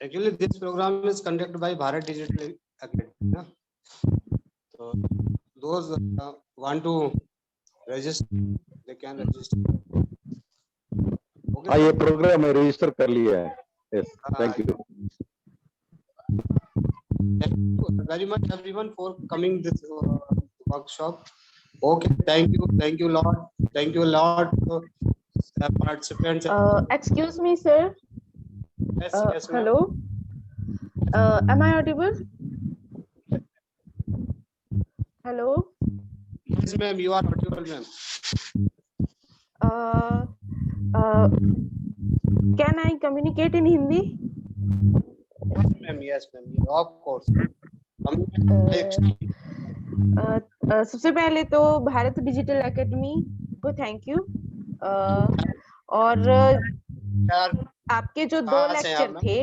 G: Actually, this program is conducted by Bharat Digital Academy. So those want to register, they can register. Okay,
I: ये programme में register कर लिया है. Yes, thank you.
G: Thank you very much everyone for coming this workshop. Okay, thank you a lot participants.
E: Excuse me, sir.
G: Yes, yes, ma'am.
E: Hello. Am I audible? Hello.
G: Yes, ma'am, you are audible, ma'am.
E: Can I communicate in Hindi?
G: Yes, ma'am, of course.
E: सबसे पहले तो Bharat digital academy को thank you. और आपके जो 2 lecture थे,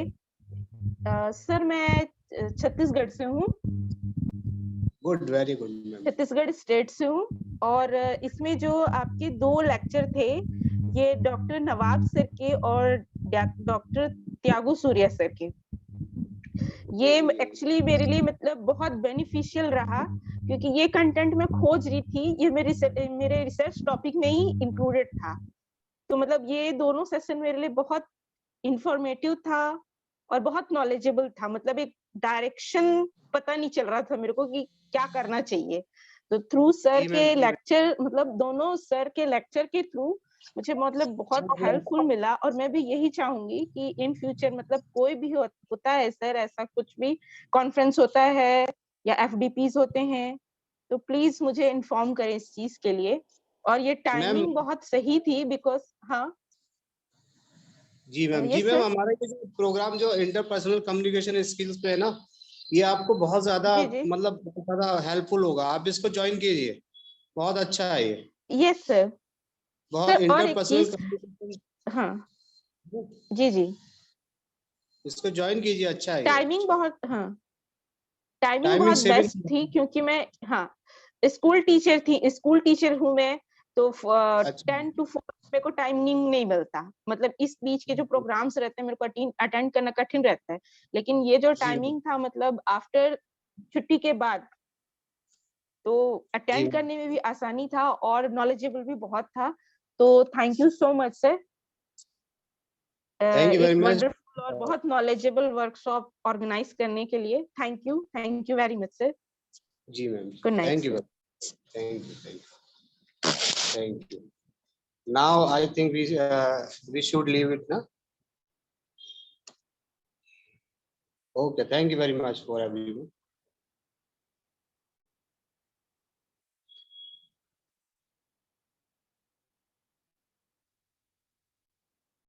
E: sir मैं छत्तीसगढ़ से हूँ.
G: Good, very good.
E: Chhattisgarh state से हूँ. और इसमें जो आपके 2 लेक्चर थे, ये डॉक्टर नवाब सर के और डॉक्टर त्यागू सूर्या सर के, ये एक्चुअली मेरे लिए मतलब बहुत बेनिफिशियल रहा, क्योंकि ये कंटेंट मैं खोज रही थी. ये मेरे रिसर्च टॉपिक में ही इंक्लूडेड था. तो मतलब ये दोनों सेशन मेरे लिए बहुत इंफॉर्मेटिव था और बहुत नॉलेजेबल था. मतलब एक डायरेक्शन पता नहीं चल रहा था मेरे को कि क्या करना चाहिए. तो थ्रू सर के लेक्चर, मतलब दोनों सर के लेक्चर के थ्रू मुझे मतलब बहुत हेल्पफुल मिला. और मैं भी यही चाहूंगी कि इन फ्यूचर मतलब कोई भी होता है सर, ऐसा कुछ भी कॉन्फ्रेंस होता है या FDPs होते हैं, तो प्लीज मुझे इन्फॉर्म करें इस चीज के लिए. और ये टाइमिंग बहुत सही थी बिकॉज. हाँ
G: जी मैम, हमारा ये जो प्रोग्राम जो इंटरपर्सनल कम्युनिकेशन स्किल्स पे है ना, ये आपको बहुत ज्यादा मतलब बहुत ज्यादा हेल्पफुल होगा. आप इसको ज्वाइन कीजिए, बहुत अच्छा है ये.
E: Yes sir.
G: बहुत इंटरपर्सनल कम्युनिकेशन.
E: हाँ जी,
G: इसको ज्वाइन कीजिए, अच्छा है.
E: टाइमिंग बहुत टाइमिंग बहुत बेस्ट थी, क्योंकि मैं स्कूल टीचर हूँ मैं. तो 10 to 4 मेरे को टाइमिंग नहीं मिलता. मतलब इस बीच के जो प्रोग्राम्स रहते हैं मेरे को अटेंड करना कठिन रहता है. लेकिन ये जो टाइमिंग था मतलब आफ्टर छुट्टी के बाद, तो अटेंड करने में भी आसानी था और नॉलेजेबल भी बहुत था. तो thank you so much sir.
G: Thank you very much.
E: Wonderful और बहुत नॉलेजेबल वर्कशॉप ऑर्गेनाइज करने के लिए thank you very much sir.
G: जी ma'am,
E: good night.
G: Thank you. Now I think we should leave it, na? Okay, thank you very much for everyone.